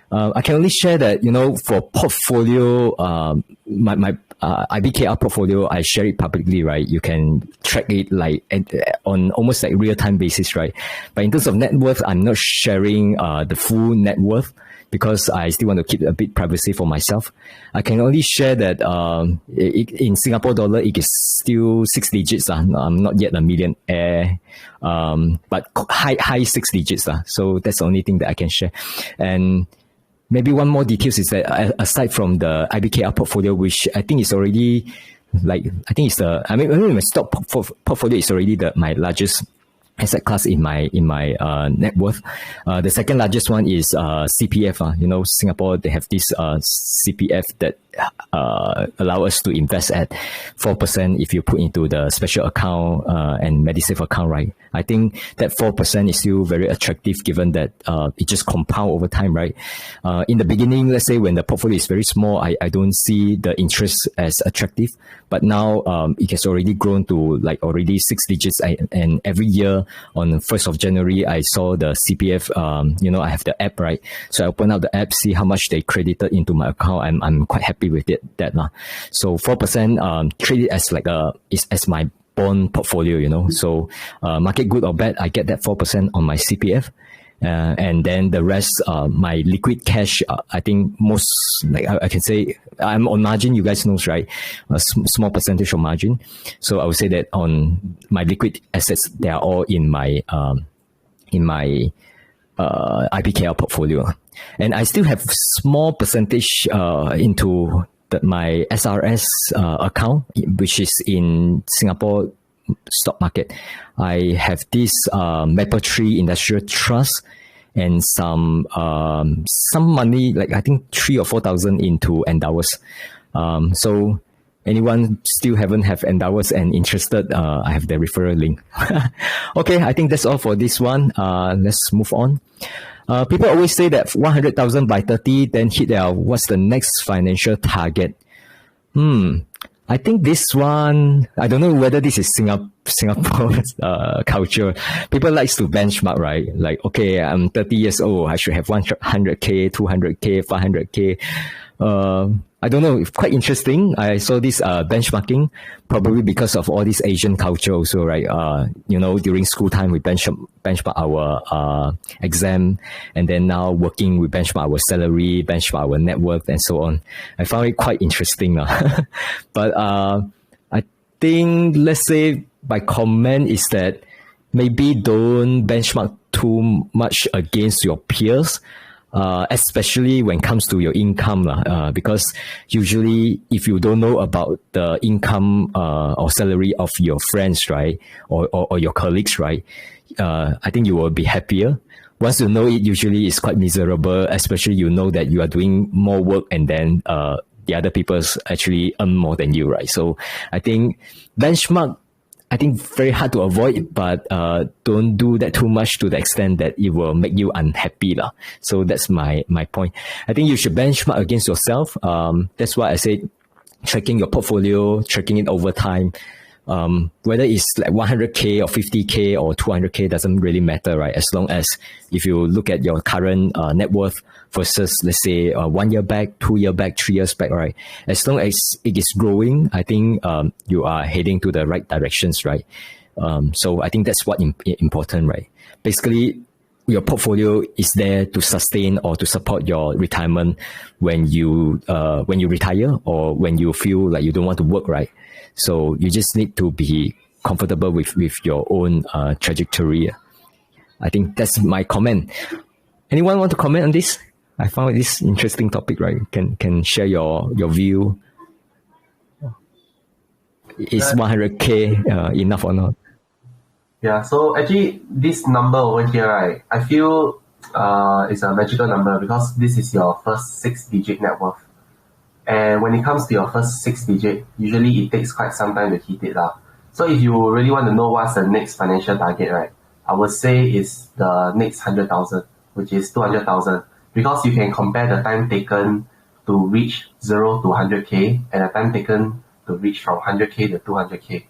I can only share that, you know, for portfolio, my IBKR portfolio, I share it publicly, right? You can track it like on almost like real-time basis, right? But in terms of net worth, I'm not sharing the full net worth, because I still want to keep a bit privacy for myself. I can only share that in Singapore dollar, it is still 6 digits. I'm not yet a millionaire, but high 6 digits. So that's the only thing that I can share. And maybe one more details is that aside from the IBKR portfolio, which I think is already like, I think it's my stock portfolio is already my largest asset class in my net worth. The second largest one is CPF. You know, Singapore, they have this CPF that allow us to invest at 4% if you put into the special account and MediSave account, right? I think that 4% is still very attractive, given that it just compound over time, right? In the beginning, let's say when the portfolio is very small, I don't see the interest as attractive. But now it has already grown to like already 6 digits. And every year on the 1st of January, I saw the CPF, you know, I have the app, right? So I open up the app, see how much they credited into my account. I'm quite happy with it. So 4% treat it as like as my bond portfolio, you know. So market good or bad, I get that 4% on my CPF. And then the rest, my liquid cash, I think most, like I can say, I'm on margin, you guys knows, right? A small percentage of margin. So I would say that on my liquid assets, they are all in my IPKL portfolio. And I still have small percentage into my SRS account, which is in Singapore stock market. I have this Mapletree Industrial Trust and some money, like I think 3,000 or 4,000 into Endowers. So anyone still haven't have Endowers and interested, I have the referral link. Okay, I think that's all for this one. Let's move on. People always say that 100,000 by 30, then hit what's the next financial target? I think this one, I don't know whether this is Singapore's culture. People likes to benchmark, right? Like, okay, I'm 30 years old. I should have 100K, 200K, 500K. I don't know. It's quite interesting. I saw this benchmarking, probably because of all this Asian culture also, right? During school time, we benchmark our exam, and then now working, we benchmark our salary, benchmark our net worth, and so on. I found it quite interesting. But I think, let's say, my comment is that maybe don't benchmark too much against your peers. Especially when it comes to your income, because usually if you don't know about the income or salary of your friends, right, or your colleagues, right, I think you will be happier. Once you know it, usually it's quite miserable, especially you know that you are doing more work and then the other people actually earn more than you, right? So I think benchmark, I think very hard to avoid, but don't do that too much to the extent that it will make you unhappy. So that's my point. I think you should benchmark against yourself. That's why I said tracking your portfolio, tracking it over time. Whether it's like 100K or 50K or 200K doesn't really matter, right? As long as if you look at your current net worth versus, let's say, 1 year back, 2 year back, 3 years back, right? As long as it is growing, I think you are heading to the right directions, right? So I think that's what important, right? Basically, your portfolio is there to sustain or to support your retirement when you retire or when you feel like you don't want to work, right? So you just need to be comfortable with your own trajectory. I think that's my comment. Anyone want to comment on this? I found this interesting topic, right? Can share your view. Is 100K enough or not? Yeah, so actually this number over here, right, I feel it's a magical number because this is your first 6-digit net worth. And when it comes to your first 6-digit, usually it takes quite some time to hit it. So if you really want to know what's the next financial target, right, I would say it's the next 100,000, which is 200,000, because you can compare the time taken to reach 0 to 100K and the time taken to reach from 100K to 200K.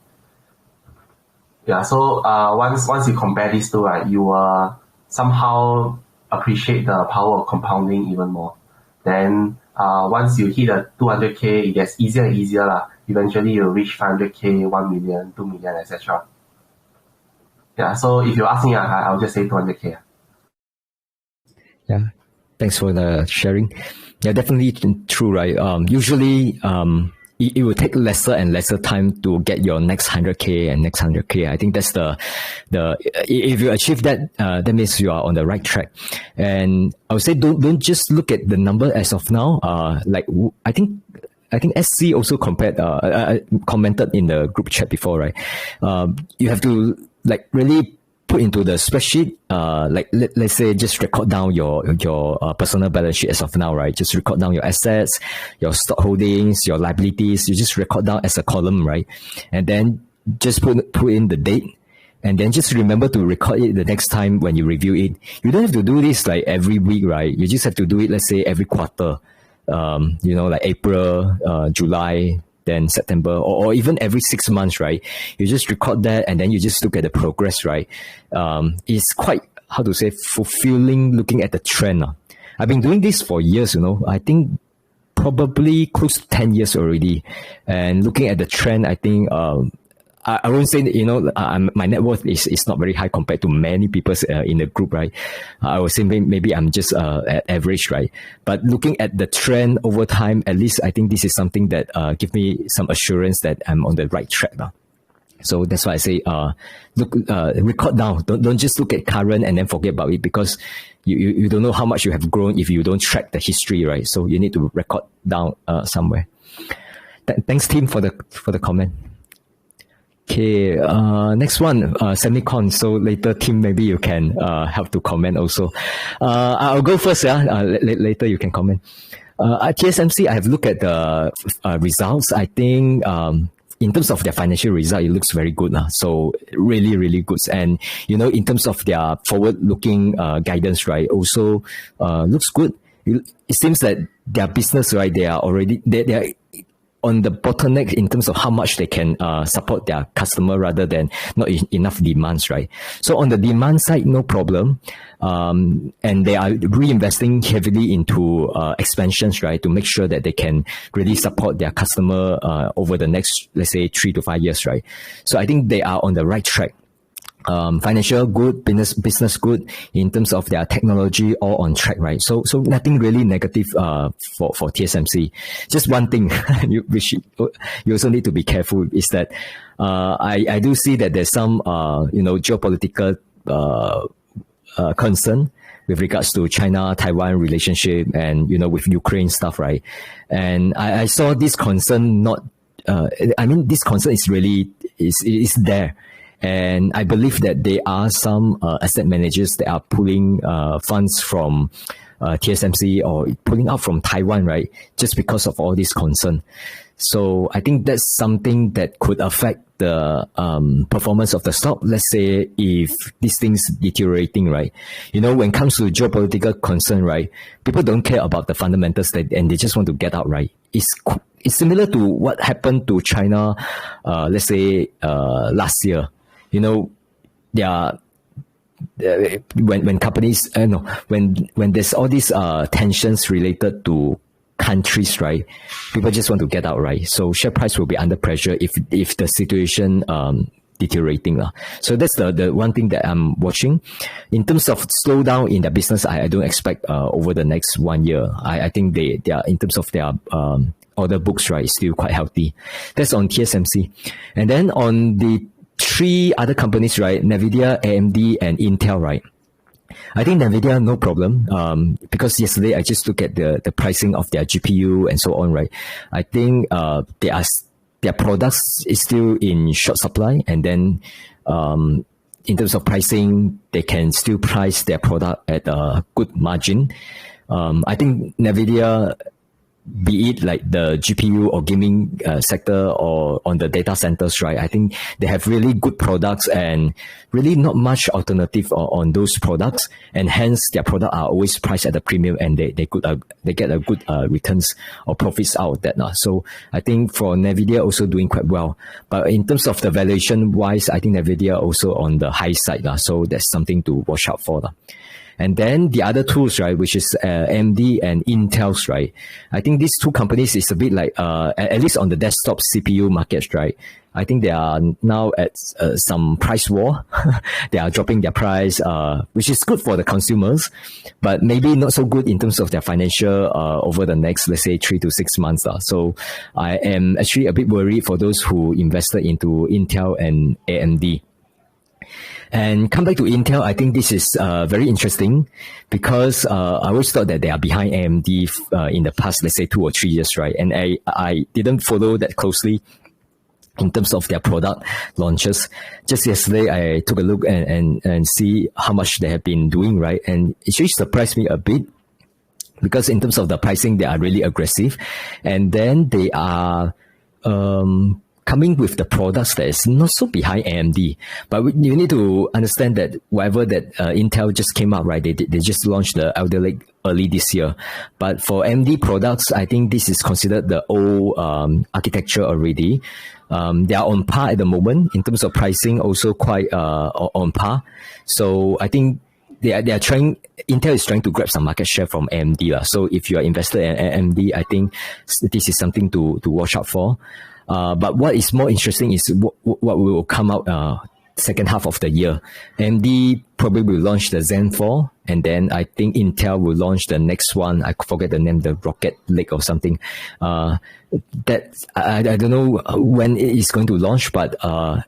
Yeah, so once you compare these two, right, you will somehow appreciate the power of compounding even more. Then once you hit the 200K, it gets easier and easier. Eventually you'll reach 500K, 1 million, 2 million, etc. Yeah, so if you ask me, I'll just say 200K. Yeah, thanks for the sharing. Yeah, definitely true, right? Usually it will take lesser and lesser time to get your next 100K and next 100K. I think that's the if you achieve that, that means you are on the right track. And I would say don't just look at the number as of now. Like I think SC also commented in the group chat before, right? You have to like really put into the spreadsheet, like let's say just record down your personal balance sheet as of now, right? Just record down your assets, your stock holdings, your liabilities. You just record down as a column, right? And then just put in the date, and then just remember to record it the next time when you review it. You don't have to do this like every week, right? You just have to do it, let's say, every quarter. Like April, July, then September, or even every 6 months, right? You just record that and then you just look at the progress, right? It's quite, how to say, fulfilling looking at the trend. I've been doing this for years, I think probably close to 10 years already. And looking at the trend, I think, I won't say that, my net worth is not very high compared to many people in the group, right? I would say maybe I'm just at average, right? But looking at the trend over time, at least I think this is something that gives me some assurance that I'm on the right track now. So that's why I say, record down. Don't just look at current and then forget about it, because you don't know how much you have grown if you don't track the history, right? So you need to record down somewhere. Thanks, team, for the comment. Okay, next one, Semicon. So later, Tim, maybe you can help to comment also. I'll go first, later you can comment. At TSMC, I have looked at the results. I think in terms of their financial result, it looks very good. So really, really good. And, in terms of their forward-looking guidance, right, also looks good. It seems that their business, right, they are on the bottleneck in terms of how much they can support their customer rather than not enough demands, right? So on the demand side, no problem. And they are reinvesting heavily into expansions, right, to make sure that they can really support their customer over the next, let's say, 3 to 5 years, right? So I think they are on the right track. Financial good, business good, in terms of their technology, all on track, right? So nothing really negative for TSMC. Just one thing you also need to be careful is that I do see that there's some geopolitical concern with regards to China-Taiwan relationship and with Ukraine stuff, right? And I saw this concern this concern is really is there. And I believe that there are some asset managers that are pulling funds from TSMC or pulling out from Taiwan, right? Just because of all this concern. So I think that's something that could affect the performance of the stock. Let's say if these things deteriorating, right? When it comes to geopolitical concern, right? People don't care about the fundamentals and they just want to get out, right? It's similar to what happened to China, let's say last year. When companies, when there's all these tensions related to countries, right? People just want to get out, right? So share price will be under pressure if the situation deteriorating. So that's the one thing that I'm watching. In terms of slowdown in the business, I don't expect over the next 1 year. I think they are, in terms of their order books, right, still quite healthy. That's on TSMC. And then on the 3 other companies, right? NVDA, AMD, and Intel, right? I think NVIDIA, no problem, because yesterday I just looked at the pricing of their GPU and so on, right? I think their products is still in short supply, and then in terms of pricing, they can still price their product at a good margin. I think NVIDIA, be it like the GPU or gaming sector or on the data centers, right? I think they have really good products and really not much alternative on those products, and hence their products are always priced at a premium, and they get a good returns or profits out of that. So I think for NVIDIA also doing quite well, but in terms of the valuation wise, I think NVIDIA also on the high side. So that's something to watch out for. And then the other tools, right, which is AMD and Intel's, right? I think these 2 companies is a bit like, at least on the desktop CPU markets, right? I think they are now at some price war. They are dropping their price, which is good for the consumers, but maybe not so good in terms of their financial over the next, let's say, 3 to 6 months. So I am actually a bit worried for those who invested into Intel and AMD. And come back to Intel, I think this is very interesting because I always thought that they are behind AMD in the past, let's say 2 or 3 years, right? And I didn't follow that closely in terms of their product launches. Just yesterday, I took a look and see how much they have been doing, right? And it actually surprised me a bit because in terms of the pricing, they are really aggressive. And then they are coming with the products that is not so behind AMD. But you need to understand that whatever that Intel just came out, right, they just launched the Alder Lake early this year. But for AMD products, I think this is considered the old architecture already. They are on par at the moment in terms of pricing, also quite on par. So I think they are trying, Intel is trying to grab some market share from AMD. So if you are invested in AMD, I think this is something to watch out for. But what is more interesting is what will come out second half of the year. AMD probably will launch the Zen 4, and then I think Intel will launch the next one. I forget the name, the Rocket Lake or something. That I don't know when it is going to launch, but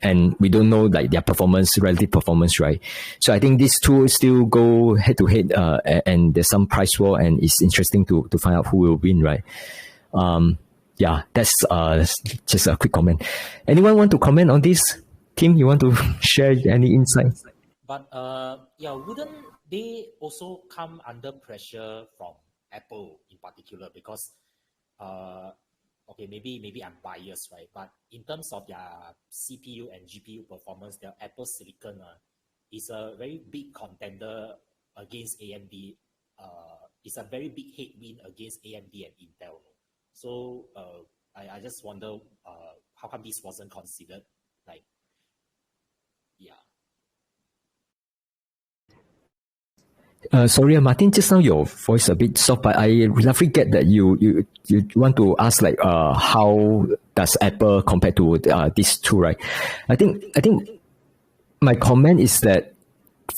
and we don't know like their performance, relative performance, right? So I think these two still go head to head, and there's some price war, and it's interesting to find out who will win, right? Yeah, that's just a quick comment. Anyone want to comment on this? Tim, you want to share any insights? But wouldn't they also come under pressure from Apple in particular? Because maybe I'm biased, right? But in terms of their CPU and GPU performance, their Apple Silicon is a very big contender against AMD. It's a very big headwind against AMD and Intel. So I just wonder how come this wasn't considered? Like, yeah. Sorry, Martin, just now your voice a bit soft, but I roughly get that you want to ask like how does Apple compare to these two, right? I think my comment is that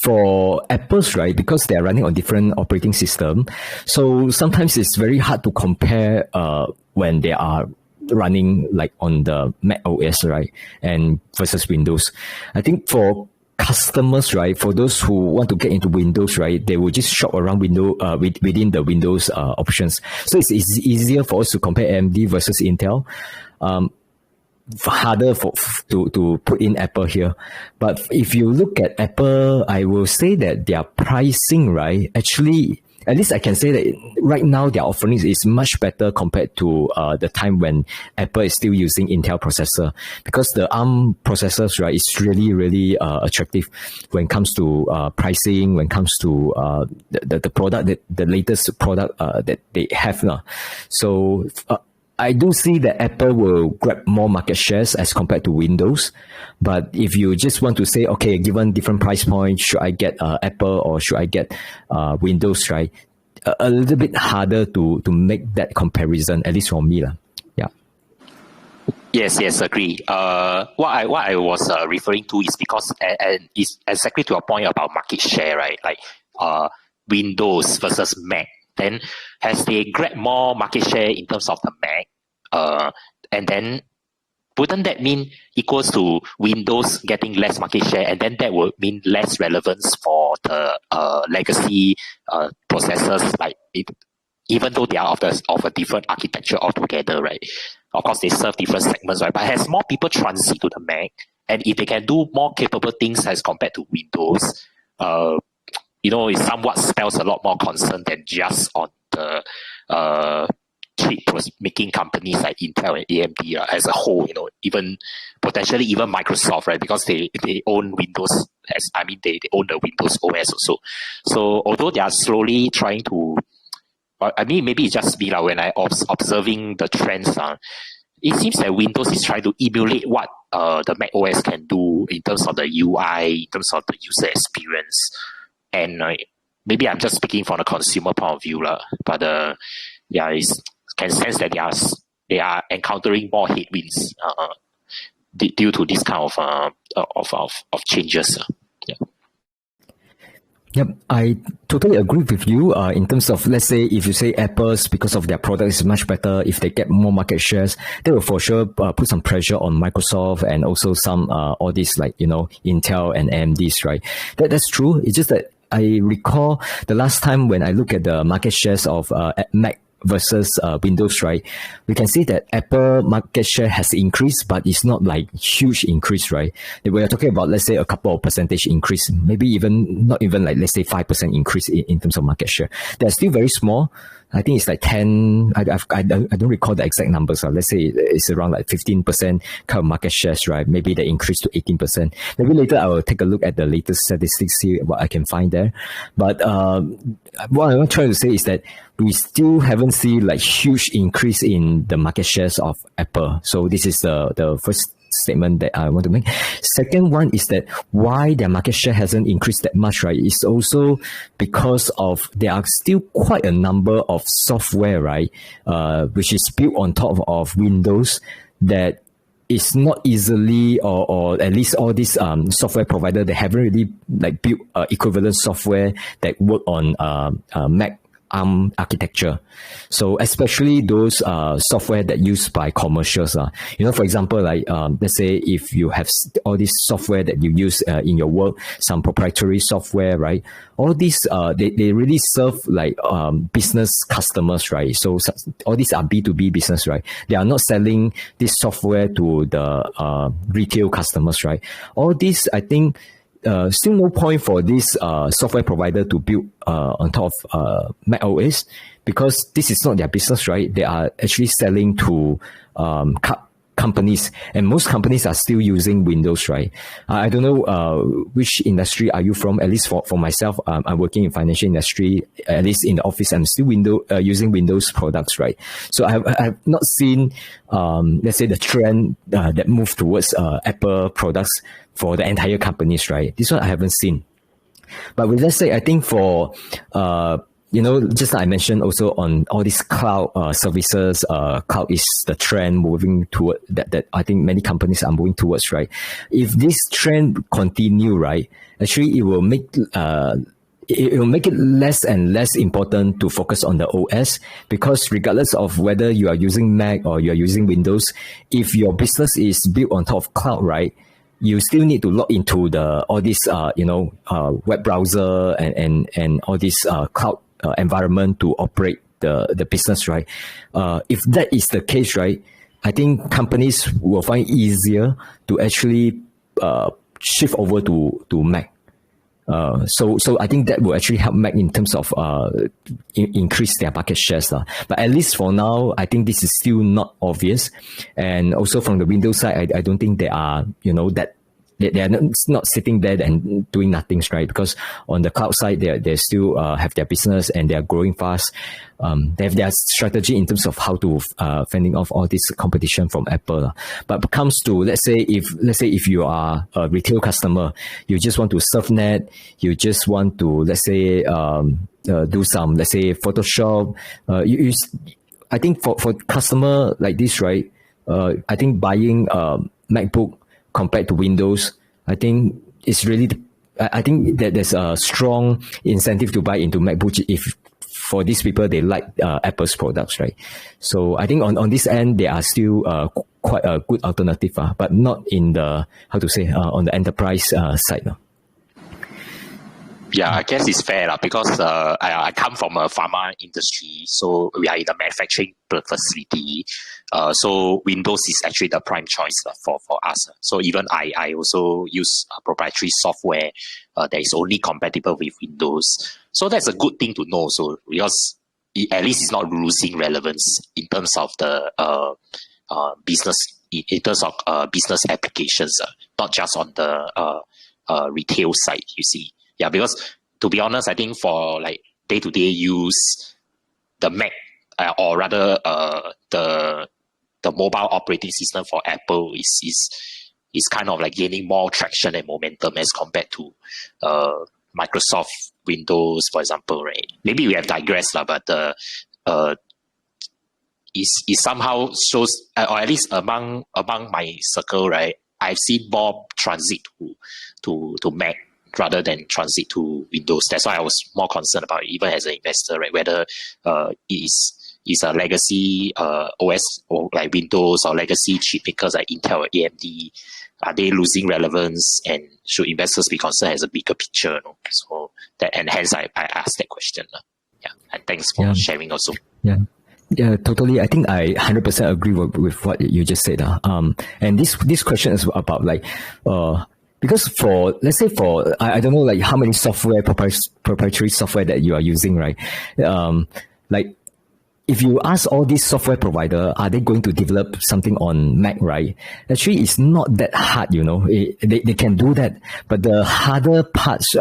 for Apple's, right, because they are running on different operating system, so sometimes it's very hard to compare when they are running like on the Mac OS, right, and versus Windows. I think for customers, right, for those who want to get into Windows, right, they will just shop around within the Windows options. So it's easier for us to compare AMD versus Intel. Harder to put in Apple here. But if you look at Apple, I will say that their pricing, right, actually, at least I can say that right now their offerings is much better compared to the time when Apple is still using Intel processor, because the ARM processors, right, is really, really attractive when it comes to pricing, when it comes to the product, the latest product that they have now. So I do see that Apple will grab more market shares as compared to Windows. But if you just want to say, okay, given different price points, should I get Apple or should I get Windows, right? A little bit harder to make that comparison, at least for me. Yeah. Yes, agree. What I was referring to is because, and it's exactly to a point about market share, right? Like Windows versus Mac. Then as they grab more market share in terms of the Mac, and then wouldn't that mean equals to Windows getting less market share, and then that would mean less relevance for the legacy processors, like it, even though they are of a different architecture altogether, right? Of course, they serve different segments, right? But as more people transit to the Mac, and if they can do more capable things as compared to Windows, it somewhat spells a lot more concern than just on the chip making companies like Intel and AMD as a whole, even potentially even Microsoft, right? Because they own Windows, they own the Windows OS also. So although they are slowly trying to, maybe it's just me when I observing the trends, it seems that Windows is trying to emulate what the Mac OS can do in terms of the UI, in terms of the user experience. And maybe I'm just speaking from the consumer point of view, but it can sense that they are encountering more headwinds due to this kind of changes. Yeah. Yep, I totally agree with you in terms of, let's say, if you say Apple's, because of their product is much better, if they get more market shares, they will for sure put some pressure on Microsoft and also some, all these Intel and AMDs, right? That's true. It's just that I recall the last time when I look at the market shares of Mac versus Windows, right, we can see that Apple market share has increased, but it's not like huge increase, right? We are talking about, let's say, a couple of percentage increase, maybe not even like, let's say, 5% increase in terms of market share. They're still very small. I think it's like 10, I don't recall the exact numbers. Let's say it's around like 15% kind of market shares, right? Maybe they increased to 18%. Maybe later I will take a look at the latest statistics, see what I can find there. But what I'm trying to say is that we still haven't seen like huge increase in the market shares of Apple. So this is the first statement that I want to make. Second one is that why their market share hasn't increased that much, right? It's also because of there are still quite a number of software, right, which is built on top of Windows that is not easily, or at least all these software provider, they haven't really like built equivalent software that work on Mac ARM architecture. So especially those software that used by commercials. For example, like let's say if you have all this software that you use in your work, some proprietary software, right? All these they really serve like business customers, right? So all these are B2B business, right? They are not selling this software to the retail customers, right? All these, I think, still no point for this software provider to build on top of Mac OS, because this is not their business, right? They are actually selling to companies, and most companies are still using Windows, right? I don't know which industry are you from. At least for myself, I'm working in financial industry. At least in the office, I'm still using Windows products, right? So I have not seen, let's say, the trend that moved towards Apple products for the entire companies, right? This one I haven't seen. But let's say, I think for just like I mentioned also on all these cloud services, cloud is the trend moving toward that I think many companies are moving towards, right? If this trend continue, right, actually it will make it less and less important to focus on the OS, because regardless of whether you are using Mac or you are using Windows, if your business is built on top of cloud, right, you still need to log into all this web browser and all this cloud environment to operate the business, right? If that is the case, right, I think companies will find it easier to actually shift over to Mac. So I think that will actually help Mac in terms of increase their market shares. But at least for now, I think this is still not obvious. And also from the Windows side, I don't think they are, that they are not sitting there and doing nothing, right? Because on the cloud side, they still have their business and they are growing fast. They have their strategy in terms of how to fending off all this competition from Apple. But it comes to, let's say if you are a retail customer, you just want to surf net, you just want to, let's say, do some, let's say, Photoshop. I think for customer like this, right? I think buying MacBook compared to Windows, I think it's really, I think that there's a strong incentive to buy into MacBook if for these people, they like Apple's products, right? So I think on this end, they are still quite a good alternative, but not in the, on the enterprise side. Yeah, I guess it's fair because I come from a pharma industry, so we are in the manufacturing facility. So Windows is actually the prime choice for us. So even I also use proprietary software that is only compatible with Windows. So that's a good thing to know. So because at least it's not losing relevance in terms of the business, in terms of business applications, not just on the retail side. You see. Yeah, because to be honest, I think for like day-to-day use, the Mac or rather the mobile operating system for Apple is kind of like gaining more traction and momentum as compared to Microsoft Windows, for example, right? Maybe we have digressed, but it somehow shows, or at least among my circle, right? I've seen more transit to Mac rather than transit to Windows. That's why I was more concerned about it, even as an investor, right? Whether it is a legacy OS or like Windows or legacy chip makers like Intel or AMD, are they losing relevance, and should investors be concerned as a bigger picture? So that, and hence I asked that question. Yeah, and thanks for sharing also. Yeah, totally. I think I 100% agree with what you just said. And this question is about like because let's say I don't know like how many proprietary software that you are using, right? Like if you ask all these software provider, are they going to develop something on Mac, right? Actually, it's not that hard, they can do that. But the harder parts,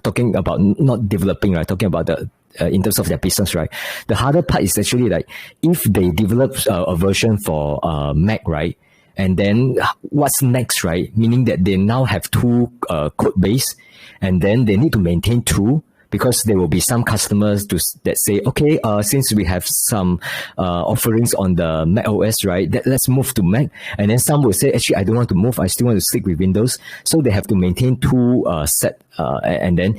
talking about not developing, right? Talking about the in terms of their business, right? The harder part is actually like if they develop a version for Mac, right? And then what's next, right? Meaning that they now have two code base, and then they need to maintain two, because there will be some customers that say, okay, since we have some offerings on the Mac OS, right? Let's move to Mac. And then some will say, actually, I don't want to move. I still want to stick with Windows. So they have to maintain two set, and then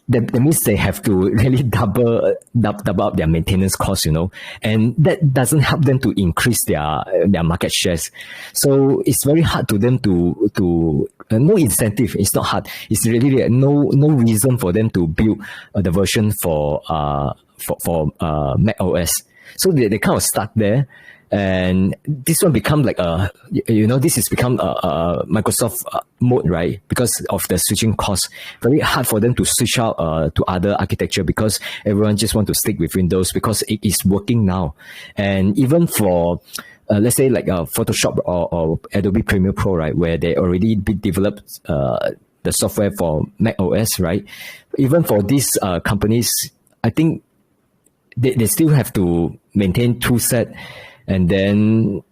that means they have to really double up their maintenance costs, and that doesn't help them to increase their market shares. So it's very hard to them to no incentive. It's not hard. It's really no reason for them to build the version for Mac OS. So they kind of start there. And this one become like this has become a Microsoft mode, right? Because of the switching costs, very hard for them to switch out to other architecture because everyone just want to stick with Windows because it is working now. And even for let's say like Photoshop or Adobe Premiere Pro, right, where they already developed the software for Mac OS, right? Even for these companies, I think they still have to maintain toolset. And then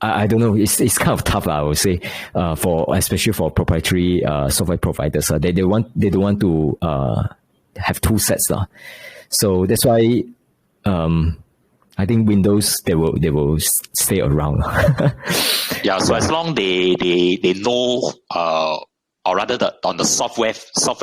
I don't know, it's kind of tough, I would say, especially for proprietary software providers. They don't want to have tool sets. So that's why I think Windows they will stay around. Yeah, so as long they know or rather on the software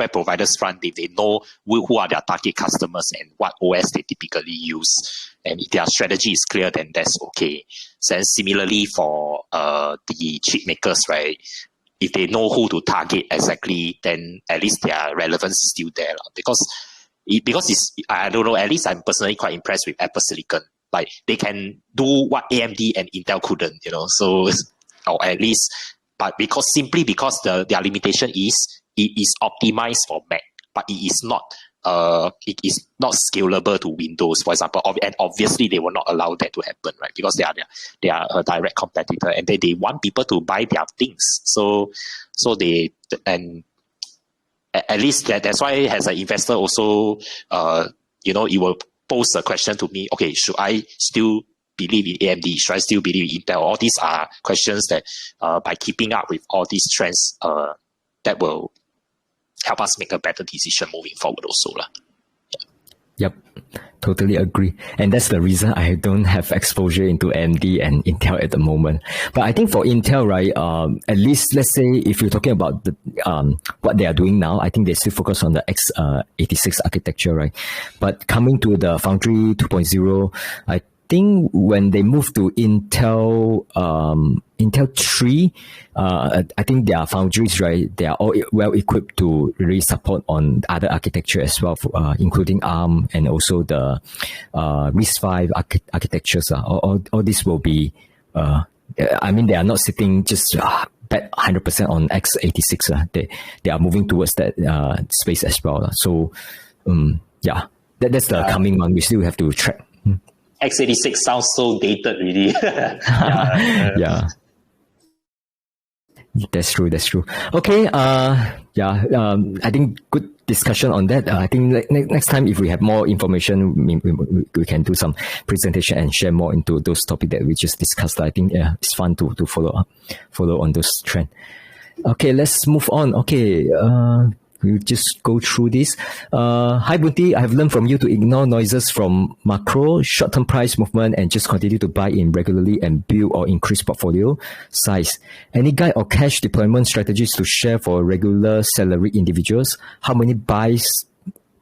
providers front, they know who are their target customers and what OS they typically use. And if their strategy is clear, then that's okay. So similarly for the chip makers, right? If they know who to target exactly, then at least their relevance is still there. Because it's, I don't know, at least I'm personally quite impressed with Apple Silicon. Like they can do what AMD and Intel couldn't, so, or at least, but simply because their limitation is it is optimized for Mac, but it is not scalable to Windows, for example. And obviously they will not allow that to happen, right? Because they are a direct competitor, and they want people to buy their things. So they, and at least that's why as an investor also, it will pose a question to me. Okay, should I still believe in AMD? Should I still believe in Intel? All these are questions that by keeping up with all these trends, that will help us make a better decision moving forward also. Yep, totally agree. And that's the reason I don't have exposure into AMD and Intel at the moment. But I think for Intel, right, at least let's say if you're talking about the what they are doing now, I think they still focus on the x86 architecture, right? But coming to the Foundry 2.0, I think when they move to Intel 3, I think their foundries, right, they are all well equipped to really support on other architecture as well, including ARM and also the RISC-V architectures. All this will be, I mean, they are not sitting just bet 100% on x86. They are moving towards that space as well. So, yeah, that's the coming one. We still have to track. x86 sounds so dated, really. Yeah. That's true. Okay. I think good discussion on that. I think next time, if we have more information, we can do some presentation and share more into those topics that we just discussed. I think it's fun to follow on those trends. Okay, let's move on. Okay. We'll just go through this. Hi, Bunti. I have learned from you to ignore noises from macro, short-term price movement, and just continue to buy in regularly and build or increase portfolio size. Any guide or cash deployment strategies to share for regular salary individuals? How many buys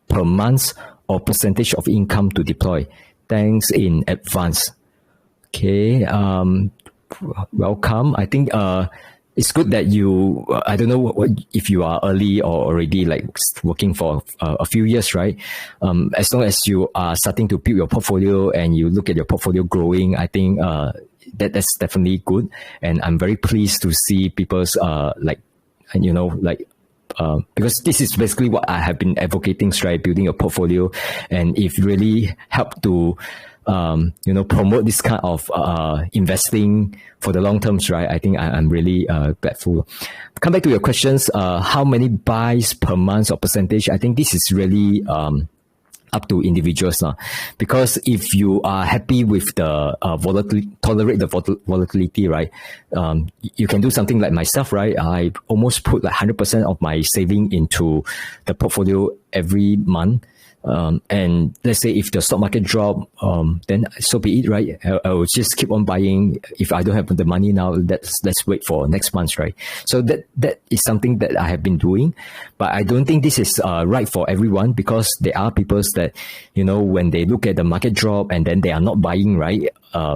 per month or percentage of income to deploy? Thanks in advance. Okay. Welcome. I think it's good that you, I don't know if you are early or already like working for a few years, right? As long as you are starting to build your portfolio and you look at your portfolio growing, I think that's definitely good. And I'm very pleased to see people's because this is basically what I have been advocating, right? Building a portfolio, and if really help to promote this kind of investing for the long terms, right? I think I'm really grateful. Come back to your questions. How many buys per month or percentage? I think this is really up to individuals now, because if you are happy with the tolerate the volatility, right? You can do something like myself, right? I almost put like 100% of my saving into the portfolio every month. And let's say if the stock market drop, then so be it, right? I will just keep on buying. If I don't have the money now, let's wait for next month, right? So that is something that I have been doing, but I don't think this is right for everyone, because there are people that, when they look at the market drop and then they are not buying, right?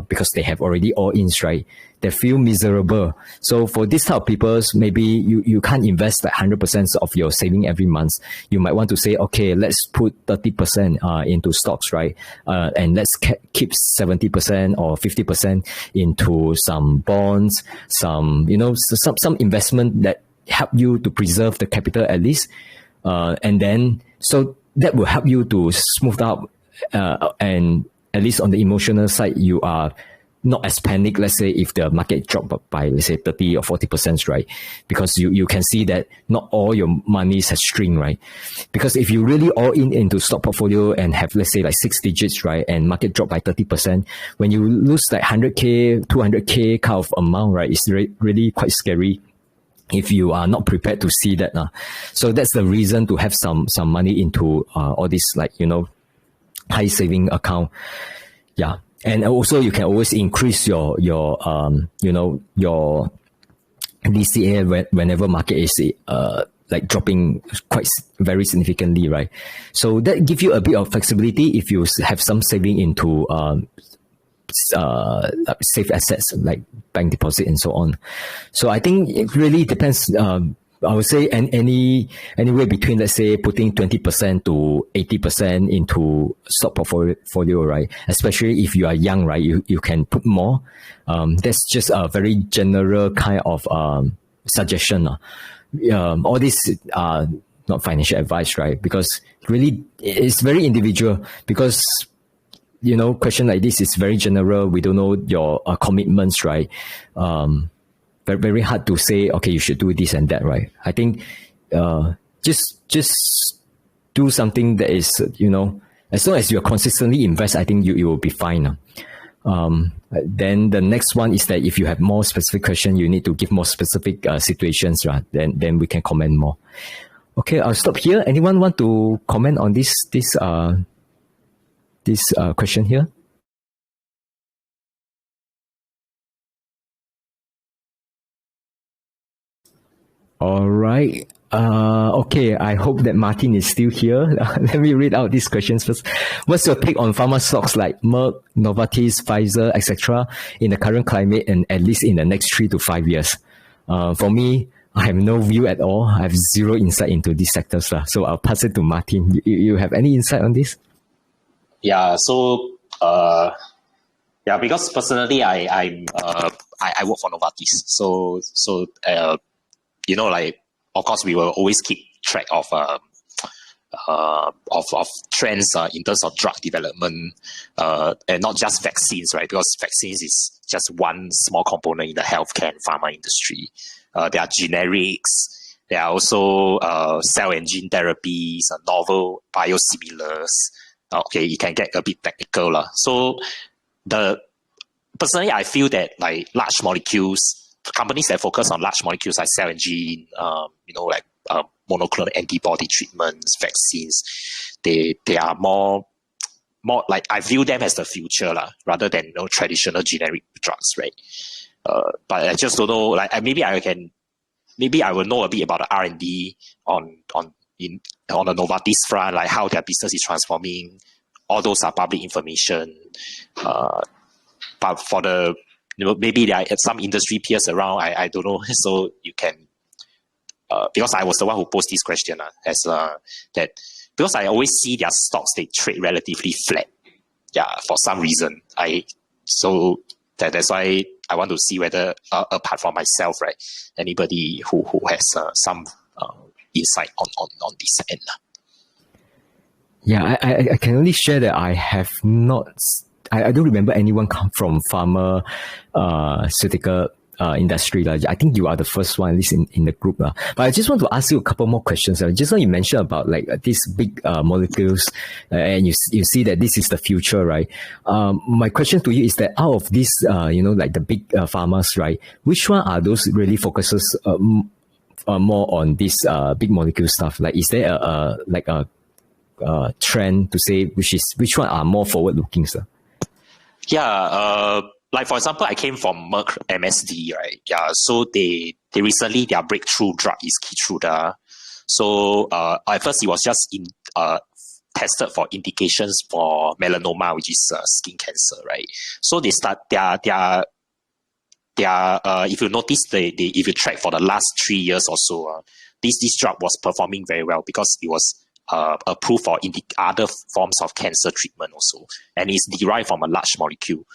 Because they have already all-ins, right? they feel miserable. So for this type of people, maybe you can't invest like 100% of your saving every month. You might want to say, okay, let's put 30% into stocks, right? And let's keep 70% or 50% into some bonds, some, some investment that help you to preserve the capital at least. And then, so that will help you to smooth out, and at least on the emotional side, you are not as panic, let's say, if the market dropped by, let's say, 30 or 40%, right? Because you can see that not all your money has string, right? Because if you really all into stock portfolio and have, let's say, like 6 digits, right? And market drop by 30%, when you lose like 100K, 200K kind of amount, right? It's really quite scary if you are not prepared to see that. So that's the reason to have some money into all this, like, high saving account. Yeah. And also you can always increase your DCA whenever market is like dropping very significantly, right? So that gives you a bit of flexibility if you have some saving into safe assets like bank deposit and so on. So I think it really depends. I would say anywhere between, let's say, putting 20% to 80% into stock portfolio, right? Especially if you are young, right? You can put more. That's just a very general kind of suggestion. All this are not financial advice, right? Because really it's very individual, because question like this is very general. We don't know your commitments, right? Very hard to say, okay, you should do this and that, right? I think just do something that is, as long as you consistently invest, I think you will be fine. Then the next one is that if you have more specific question, you need to give more specific situations, right? Then we can comment more. Okay, I'll stop here. Anyone want to comment on this question here? All right. Okay, I hope that Martin is still here. Let me read out these questions first. What's your take on pharma stocks like Merck, Novartis, Pfizer, etc. in the current climate and at least in the next 3 to 5 years? For me, I have no view at all. I have zero insight into these sectors. So I'll pass it to Martin. You have any insight on this? Yeah, so because personally I work for Novartis. So like, of course, we will always keep track of trends in terms of drug development, and not just vaccines, right? Because vaccines is just one small component in the healthcare and pharma industry. There are generics. There are also cell and gene therapies, novel biosimilars. Okay, it can get a bit technical. So personally, I feel that like large molecules, companies that focus on large molecules like cell and gene, like monoclonal antibody treatments, vaccines, they are more like, I view them as the future rather than traditional generic drugs, right? But I just don't know. Like maybe I will know a bit about the R&D on the Novartis front, like how their business is transforming. All those are public information. But for the maybe there are some industry peers around. I don't know. So you can, because I was the one who posed this question, that because I always see their stocks, they trade relatively flat. Yeah, for some reason. So that's why I want to see whether, apart from myself, right, anybody who has some insight on this end. Yeah, I can only share that I have not. I don't remember anyone come from pharmaceutical industry. I think you are the first one, at least in the group. But I just want to ask you a couple more questions. Just now you mentioned about like these big molecules, and you see that this is the future, right? My question to you is that out of these, like the big pharmas, right? Which one are those really focuses more on this big molecule stuff? Like, is there a trend to say which one are more forward looking, sir? Yeah, like for example, I came from Merck MSD, right? Yeah, so they recently, their breakthrough drug is Keytruda. So at first it was just tested for indications for melanoma, which is skin cancer, right? So they start their they are, if you notice, if you track for the last 3 years or so, this drug was performing very well because it was approved for other forms of cancer treatment also, and it's derived from a large molecule.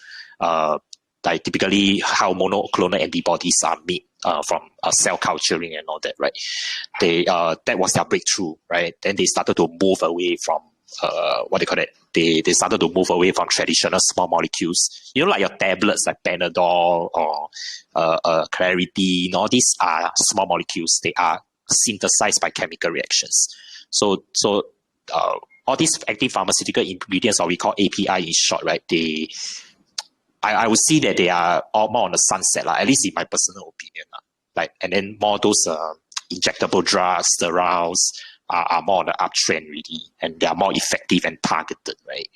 Like typically how monoclonal antibodies are made from cell culturing and all that, right? That was their breakthrough, right? Then they started to move away from what they call it. They started to move away from traditional small molecules. You know, like your tablets, like Panadol or Clarity. All these are small molecules. They are synthesized by chemical reactions. So all these active pharmaceutical ingredients, or we call API in short, right? I would see that they are all more on the sunset, at least in my personal opinion. And then more those injectable drugs, steroids are more on the uptrend really, and they are more effective and targeted, right?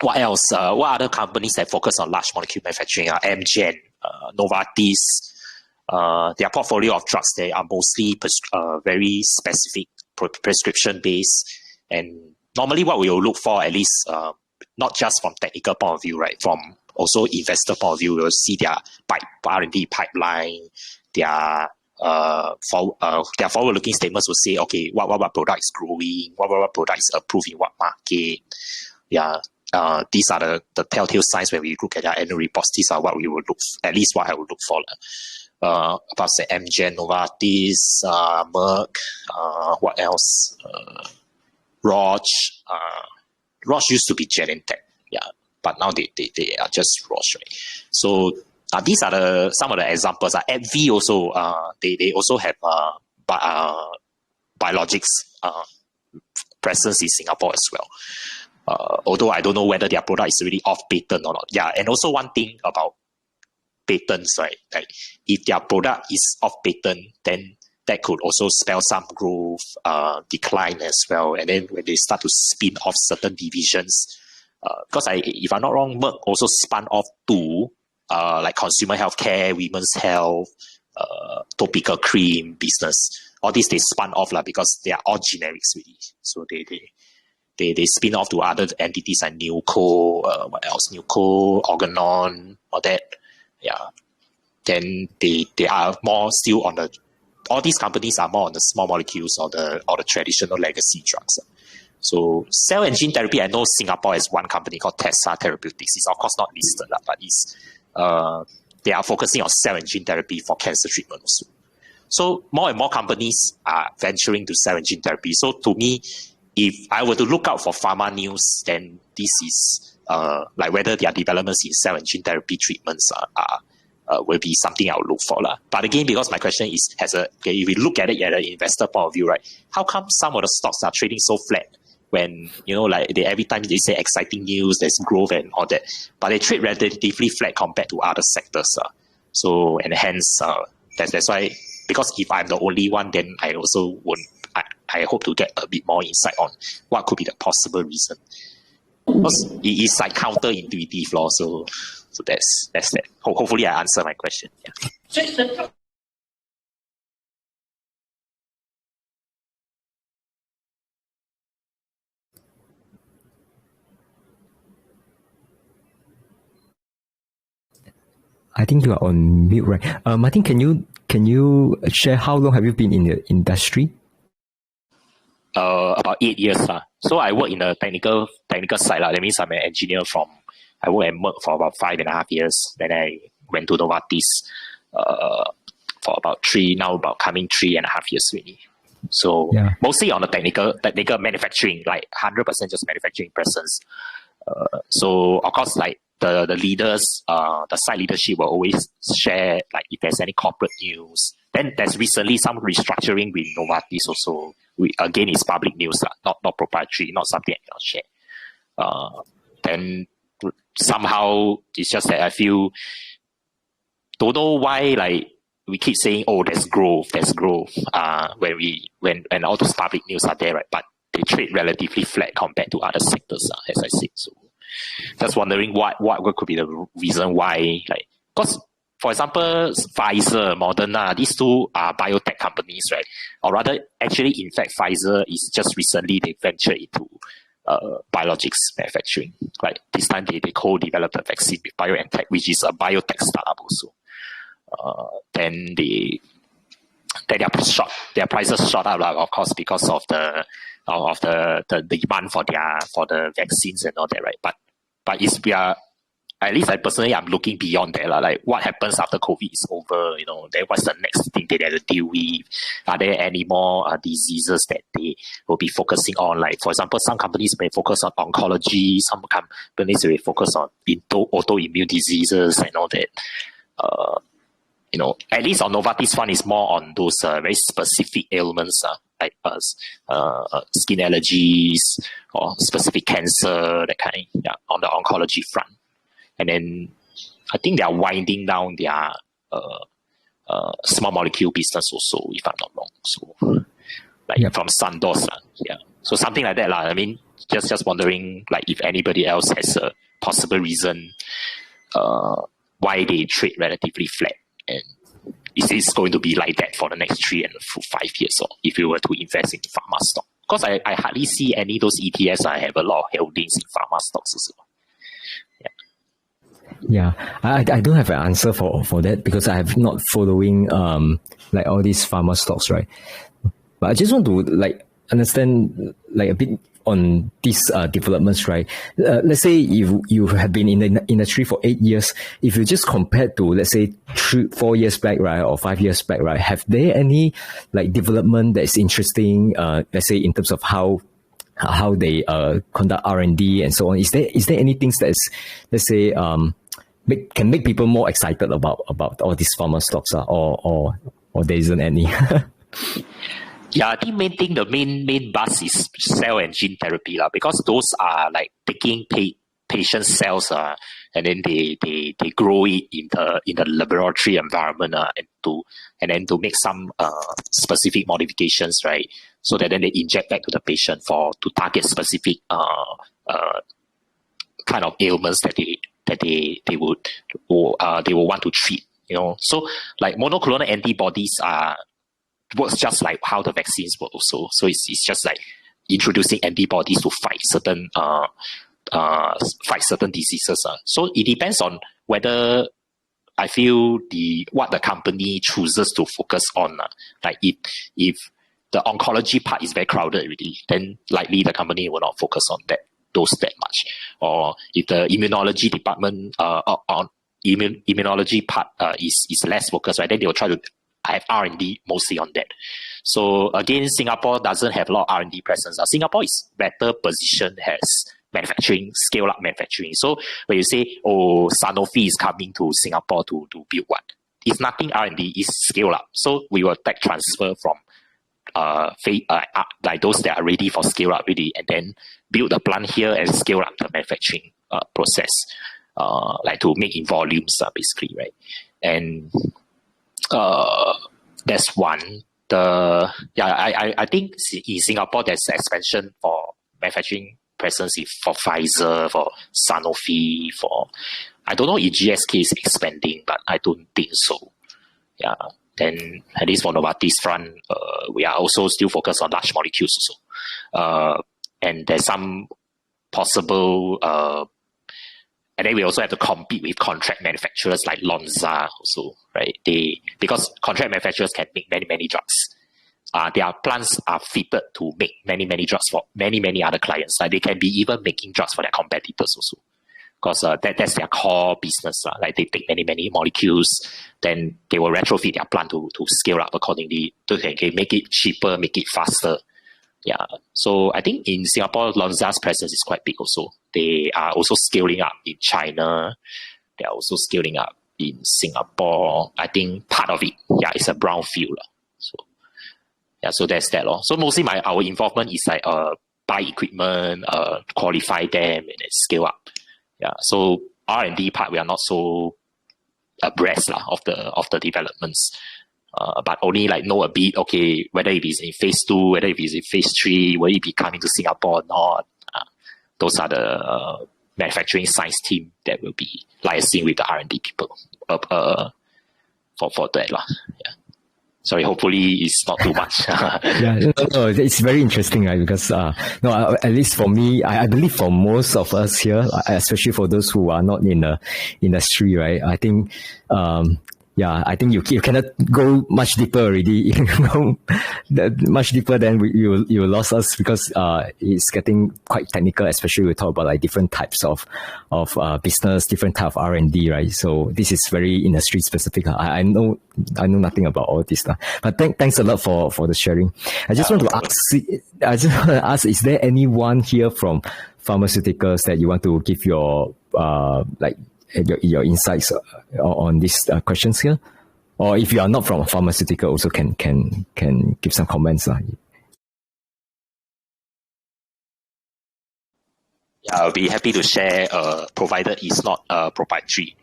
What else? What other companies that focus on large molecule manufacturing are Amgen, Novartis. Their portfolio of drugs, they are mostly very specific, prescription based, and normally what we will look for, at least not just from technical point of view, right? From also investor point of view, we will see their R&D pipeline, their forward-looking statements will say, okay, what product is growing, what product is approved in what market. Yeah, these are the telltale signs when we look at their annual reports. These are what we would look, at least what I would look for. About say Amgen, Novartis, Merck, what else? Roche. Roche used to be Genentech, yeah, but now they are just Roche, right? So these are some of the examples. AbbVie also, they also have biologics presence in Singapore as well. Although I don't know whether their product is really off patent or not. Yeah, and also one thing about patents, right? Like if their product is off patent, then that could also spell some growth decline as well. And then when they start to spin off certain divisions, because if I'm not wrong, Merck also spun off two, like consumer healthcare, women's health, topical cream business. All these they spun off because they are all generics really. So they spin off to other entities like Newco, what else? Newco, Organon, all that. Yeah. Then they are more still on all these companies are more on the small molecules or the traditional legacy drugs. So cell and gene therapy, I know Singapore has one company called Tesla Therapeutics. It's of course not listed, but they are focusing on cell and gene therapy for cancer treatment also. So more and more companies are venturing to cell and gene therapy. So to me, if I were to look out for pharma news, then this is like whether their developments in cell and gene therapy treatments will be something I'll look for. But again, because my question is, if we look at it at an investor point of view, right, how come some of the stocks are trading so flat when, every time they say exciting news, there's growth and all that, but they trade relatively flat compared to other sectors. So, and hence, that's why, because if I'm the only one, then I also I hope to get a bit more insight on what could be the possible reason. Because it is like counterintuitive law, so that's that. Hopefully I answer my question. Yeah. I think you are on mute, right? Martin, can you share how long have you been in the industry? About 8 years. So I work in the technical side. That means I'm an engineer I worked at Merck for about 5.5 years. Then I went to Novartis for about coming 3.5 years really. So yeah. Mostly on the technical manufacturing, like 100% just manufacturing presence. So of course, like the leaders, the site leadership will always share like if there's any corporate news. Then there's recently some restructuring with Novartis also. Again, it's public news, not proprietary, not something I cannot share. Then somehow it's just that I feel, don't know why, like we keep saying, oh, there's growth, when all those public news are there, right? But they trade relatively flat compared to other sectors, as I said. So just wondering what could be the reason why, like, because for example, Pfizer, Moderna, these two are biotech companies, right? Or rather, actually, in fact, Pfizer is just recently they ventured into biologics manufacturing. Like this time they co-developed a vaccine with BioNTech, which is a biotech startup also. Then their prices shot up, of course, because of the demand for the vaccines and all that, right? But we are, at least I'm looking beyond that. Like what happens after COVID is over, then what's the next thing they have to deal with? Are there any more diseases that they will be focusing on? Like, for example, some companies may focus on oncology, some companies will focus on autoimmune diseases and all that. At least on Novartis Fund is more on those very specific ailments, like skin allergies or specific cancer, that kind, on the oncology front. And then I think they are winding down their small molecule business also, if I'm not wrong. So, from Sandoz, So something like that, I mean, just wondering, like, if anybody else has a possible reason why they trade relatively flat, and is this going to be like that for the next 3 and 5 years, or if you were to invest in pharma stock? Because I hardly see any of those ETFs. I have a lot of holdings in pharma stocks as well. Yeah, I don't have an answer for that because I have not following like all these pharma stocks, right? But I just want to like understand like a bit on these developments, right? Let's say you have been in the industry for 8 years. If you just compare to, let's say, 4 years back, right, or 5 years back, right, have there any like development that's interesting? Let's say in terms of how they conduct R&D and so on. Is there any things that's, let's say, can make people more excited about all these pharma stocks, or there isn't any? Yeah, I think the main buzz is cell and gene therapy, because those are like taking patient cells and then they grow it in the laboratory environment and then to make some specific modifications, right? So that then they inject back to the patient to target specific kind of ailments that they would want to treat. So like monoclonal antibodies works just like how the vaccines work also. So it's just like introducing antibodies to fight certain diseases. So it depends on whether I feel what the company chooses to focus on. Like if the oncology part is very crowded already, then likely the company will not focus on that much. Or if the immunology department on immunology part is less focused, right, then they will try to have R&D mostly on that. So again, Singapore doesn't have a lot of R&D presence. Singapore is better positioned as manufacturing, scale-up manufacturing. So when you say, Sanofi is coming to Singapore to build what? It's nothing R&D, it's scale-up. So we will tech transfer from like those that are ready for scale-up really, and then build a plant here and scale up the manufacturing process, like to make in volumes, basically, right? And that's one. I think in Singapore there's expansion for manufacturing presence for Pfizer, for Sanofi, I don't know if GSK is expanding, but I don't think so. Yeah. Then at least for Novartis front, we are also still focused on large molecules also. And there's some possible and then we also have to compete with contract manufacturers like Lonza also, right? Because contract manufacturers can make many drugs. Their plants are fitted to make many drugs for many other clients. Like they can be even making drugs for their competitors also. Because that's their core business. Like they take many molecules, then they will retrofit their plant to scale up accordingly. So they can make it cheaper, make it faster. Yeah. So I think in Singapore, Lonza's presence is quite big also. They are also scaling up in China. They are also scaling up in Singapore. I think part of it, it's a brownfield. So that's that. So mostly our involvement is like buy equipment, qualify them, and then scale up. Yeah. So R&D part, we are not so abreast of the developments. But only like know a bit, okay, whether it is in phase 2, whether it is in phase 3, will it be coming to Singapore or not? Those are the manufacturing science team that will be liaising with the R&D people for that. Yeah. Sorry, hopefully it's not too much. Yeah, no, it's very interesting, right? Because at least for me, I believe for most of us here, especially for those who are not in the industry, right? I think, I think you cannot go much deeper already. You know, much deeper than you lost us, because it's getting quite technical, especially we talk about like different types of business, different type of R&D, right? So this is very industry specific. I know nothing about all this, but thanks a lot for the sharing. I just want to ask, is there anyone here from pharmaceuticals that you want to give your your insights on these questions here? Or if you are not from a pharmaceutical, also can give some comments. Yeah, I'll be happy to share, provided it's not proprietary.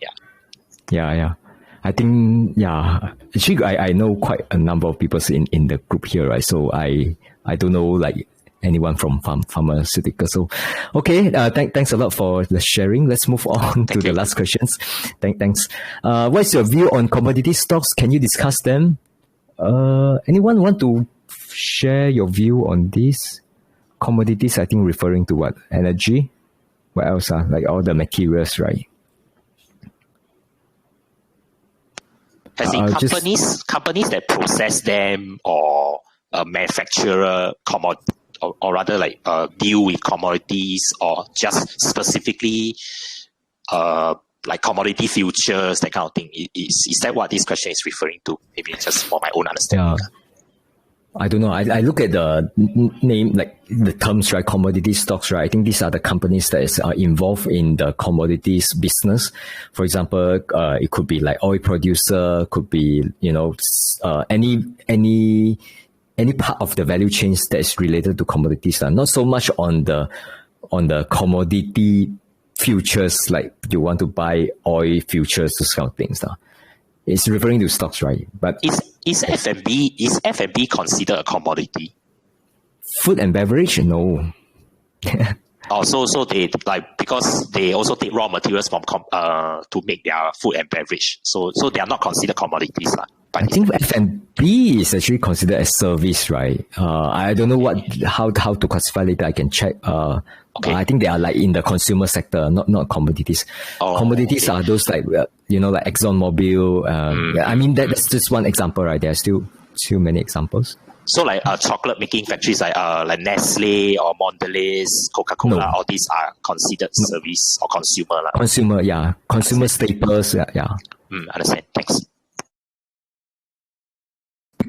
Yeah. I think, actually, I know quite a number of people in the group here, right? So I don't know, like, anyone from pharmaceutical. So, okay, thanks a lot for the sharing. Let's move on to the last questions. Thanks. What's your view on commodity stocks? Can you discuss them? Anyone want to share your view on this? Commodities, I think referring to what? Energy? What else? Like all the materials, right? As in companies that process them, or a manufacturer or rather like deal with commodities, or just specifically like commodity futures, that kind of thing. Is that what this question is referring to? Maybe just for my own understanding. Yeah. I don't know. I look at the name, like the terms, right? Commodity stocks, right? I think these are the companies that are involved in the commodities business. For example, it could be like oil producer, could be, any part of the value chains that is related to commodities. Not so much on the commodity futures, like you want to buy oil futures, those kind of things. It's referring to stocks, right? But is F&B considered a commodity? Food and beverage? No. So they because they also take raw materials from to make their food and beverage. So they are not considered commodities. I think F&B is actually considered as service, right? I don't know how to classify later. I can check. Okay. I think they are like in the consumer sector, not commodities. Commodities are those like like ExxonMobil. I mean that's just one example, right? There are still many examples. So like chocolate making factories like Nestle or Mondelez, Coca-Cola, all these are considered service or consumer. Consumer, yeah. Consumer staples, yeah. Understand. Thanks.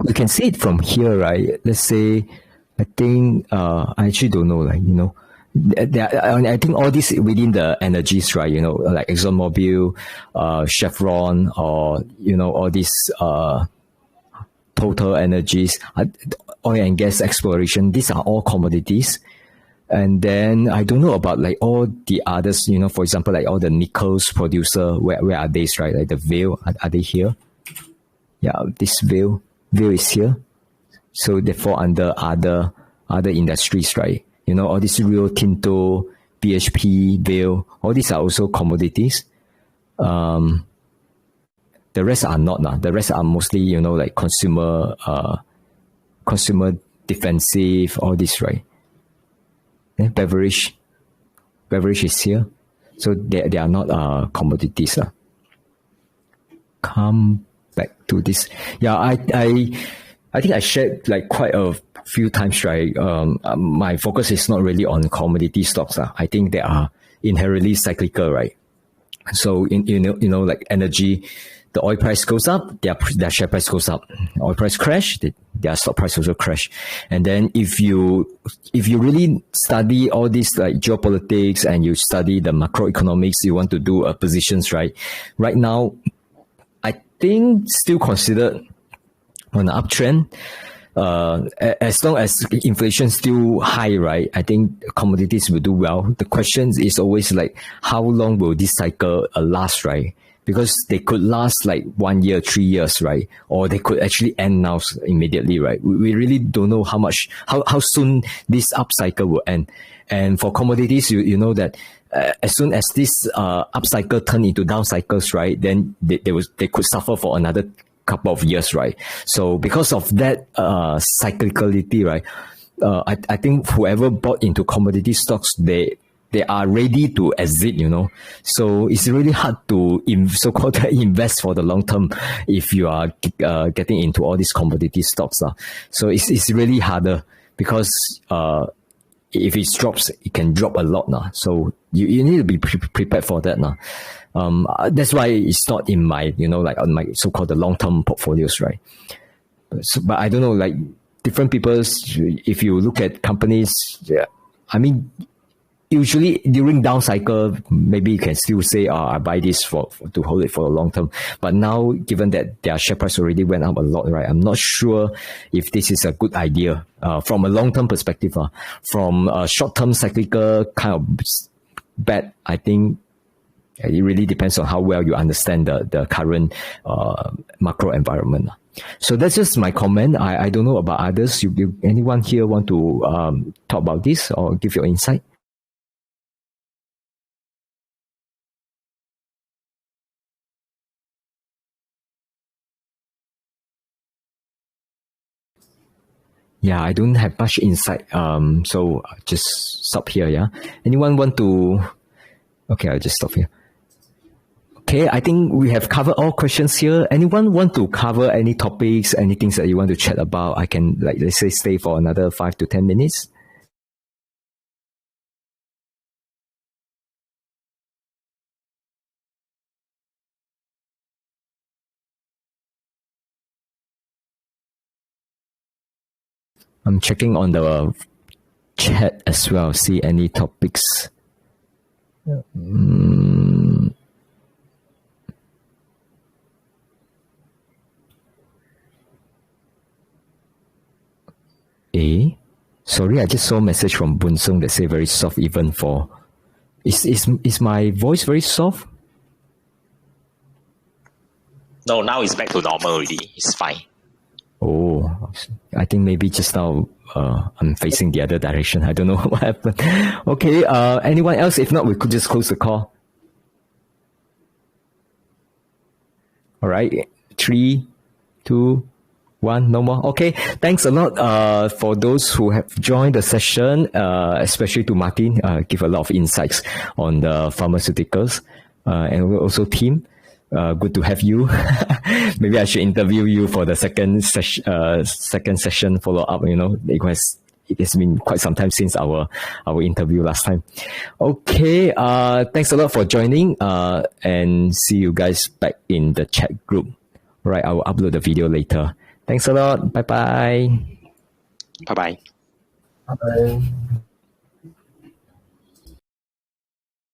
You can see it from here, right? Let's say, I think, I actually don't know, I think all this within the energies, right? Like ExxonMobil, Chevron, or, all these, Total Energies, oil and gas exploration, these are all commodities. And then I don't know about like all the others, for example, like all the nickels producer, where are they, right? Like the Vale, are they here? Yeah, this Vale is here. So they fall under other industries, right? All this Rio Tinto, BHP, Vale, all these are also commodities. The rest are not. The rest are mostly, like consumer defensive, all this, right? And beverage is here. So they are not commodities. Come back to this. Yeah, I think I shared like quite a few times, right? My focus is not really on commodity stocks. I think they are inherently cyclical, right? So like energy, the oil price goes up, their share price goes up. Oil price crash, their stock price also crash. And then if you really study all this like geopolitics and you study the macroeconomics, you want to do positions, right? Right now, I think still considered on an uptrend. As long as inflation is still high, right? I think commodities will do well. The question is always like, how long will this cycle last, right? Because they could last like 1 year, 3 years, right? Or they could actually end now immediately, right? We really don't know how soon this upcycle will end. And for commodities, you know that as soon as this upcycle turn into down cycles, right? Then they could suffer for another couple of years, right? So because of that cyclicality, right, I think whoever bought into commodity stocks, they are ready to exit, So it's really hard to so-called invest for the long term if you are getting into all these commodity stocks. So it's really harder because if it drops, it can drop a lot. So you need to be prepared for that. That's why it's not in my, like on my so-called the long-term portfolios, right? So, but I don't know, like different people's, if you look at companies, I mean, usually during down cycle, maybe you can still say, I buy this to hold it for a long term. But now, given that their share price already went up a lot, right? I'm not sure if this is a good idea from a long-term perspective. From a short-term cyclical kind of bet, I think it really depends on how well you understand the current macro environment. So that's just my comment. I don't know about others. Anyone here want to talk about this or give your insight? Yeah, I don't have much insight. So I'll just stop here. Yeah. Anyone want to? Okay, I'll just stop here. Okay, I think we have covered all questions here. Anyone want to cover any topics, any things that you want to chat about? I can, like, let's say, stay for another 5 to 10 minutes. I'm checking on the chat as well, see any topics. Sorry, I just saw a message from Bunsung that say very soft even for... Is my voice very soft? No, now it's back to normal already. It's fine. Oh, I think maybe just now I'm facing the other direction. I don't know what happened. Okay, anyone else? If not, we could just close the call. All right, 3, 2, 1, no more. Okay, thanks a lot for those who have joined the session, especially to Martin, give a lot of insights on the pharmaceuticals, and also team. Good to have you. Maybe I should interview you for the second session follow up. It has been quite some time since our interview last time. Okay, thanks a lot for joining. And see you guys back in the chat group. All right, I will upload the video later. Thanks a lot. Bye bye. Bye bye. Bye.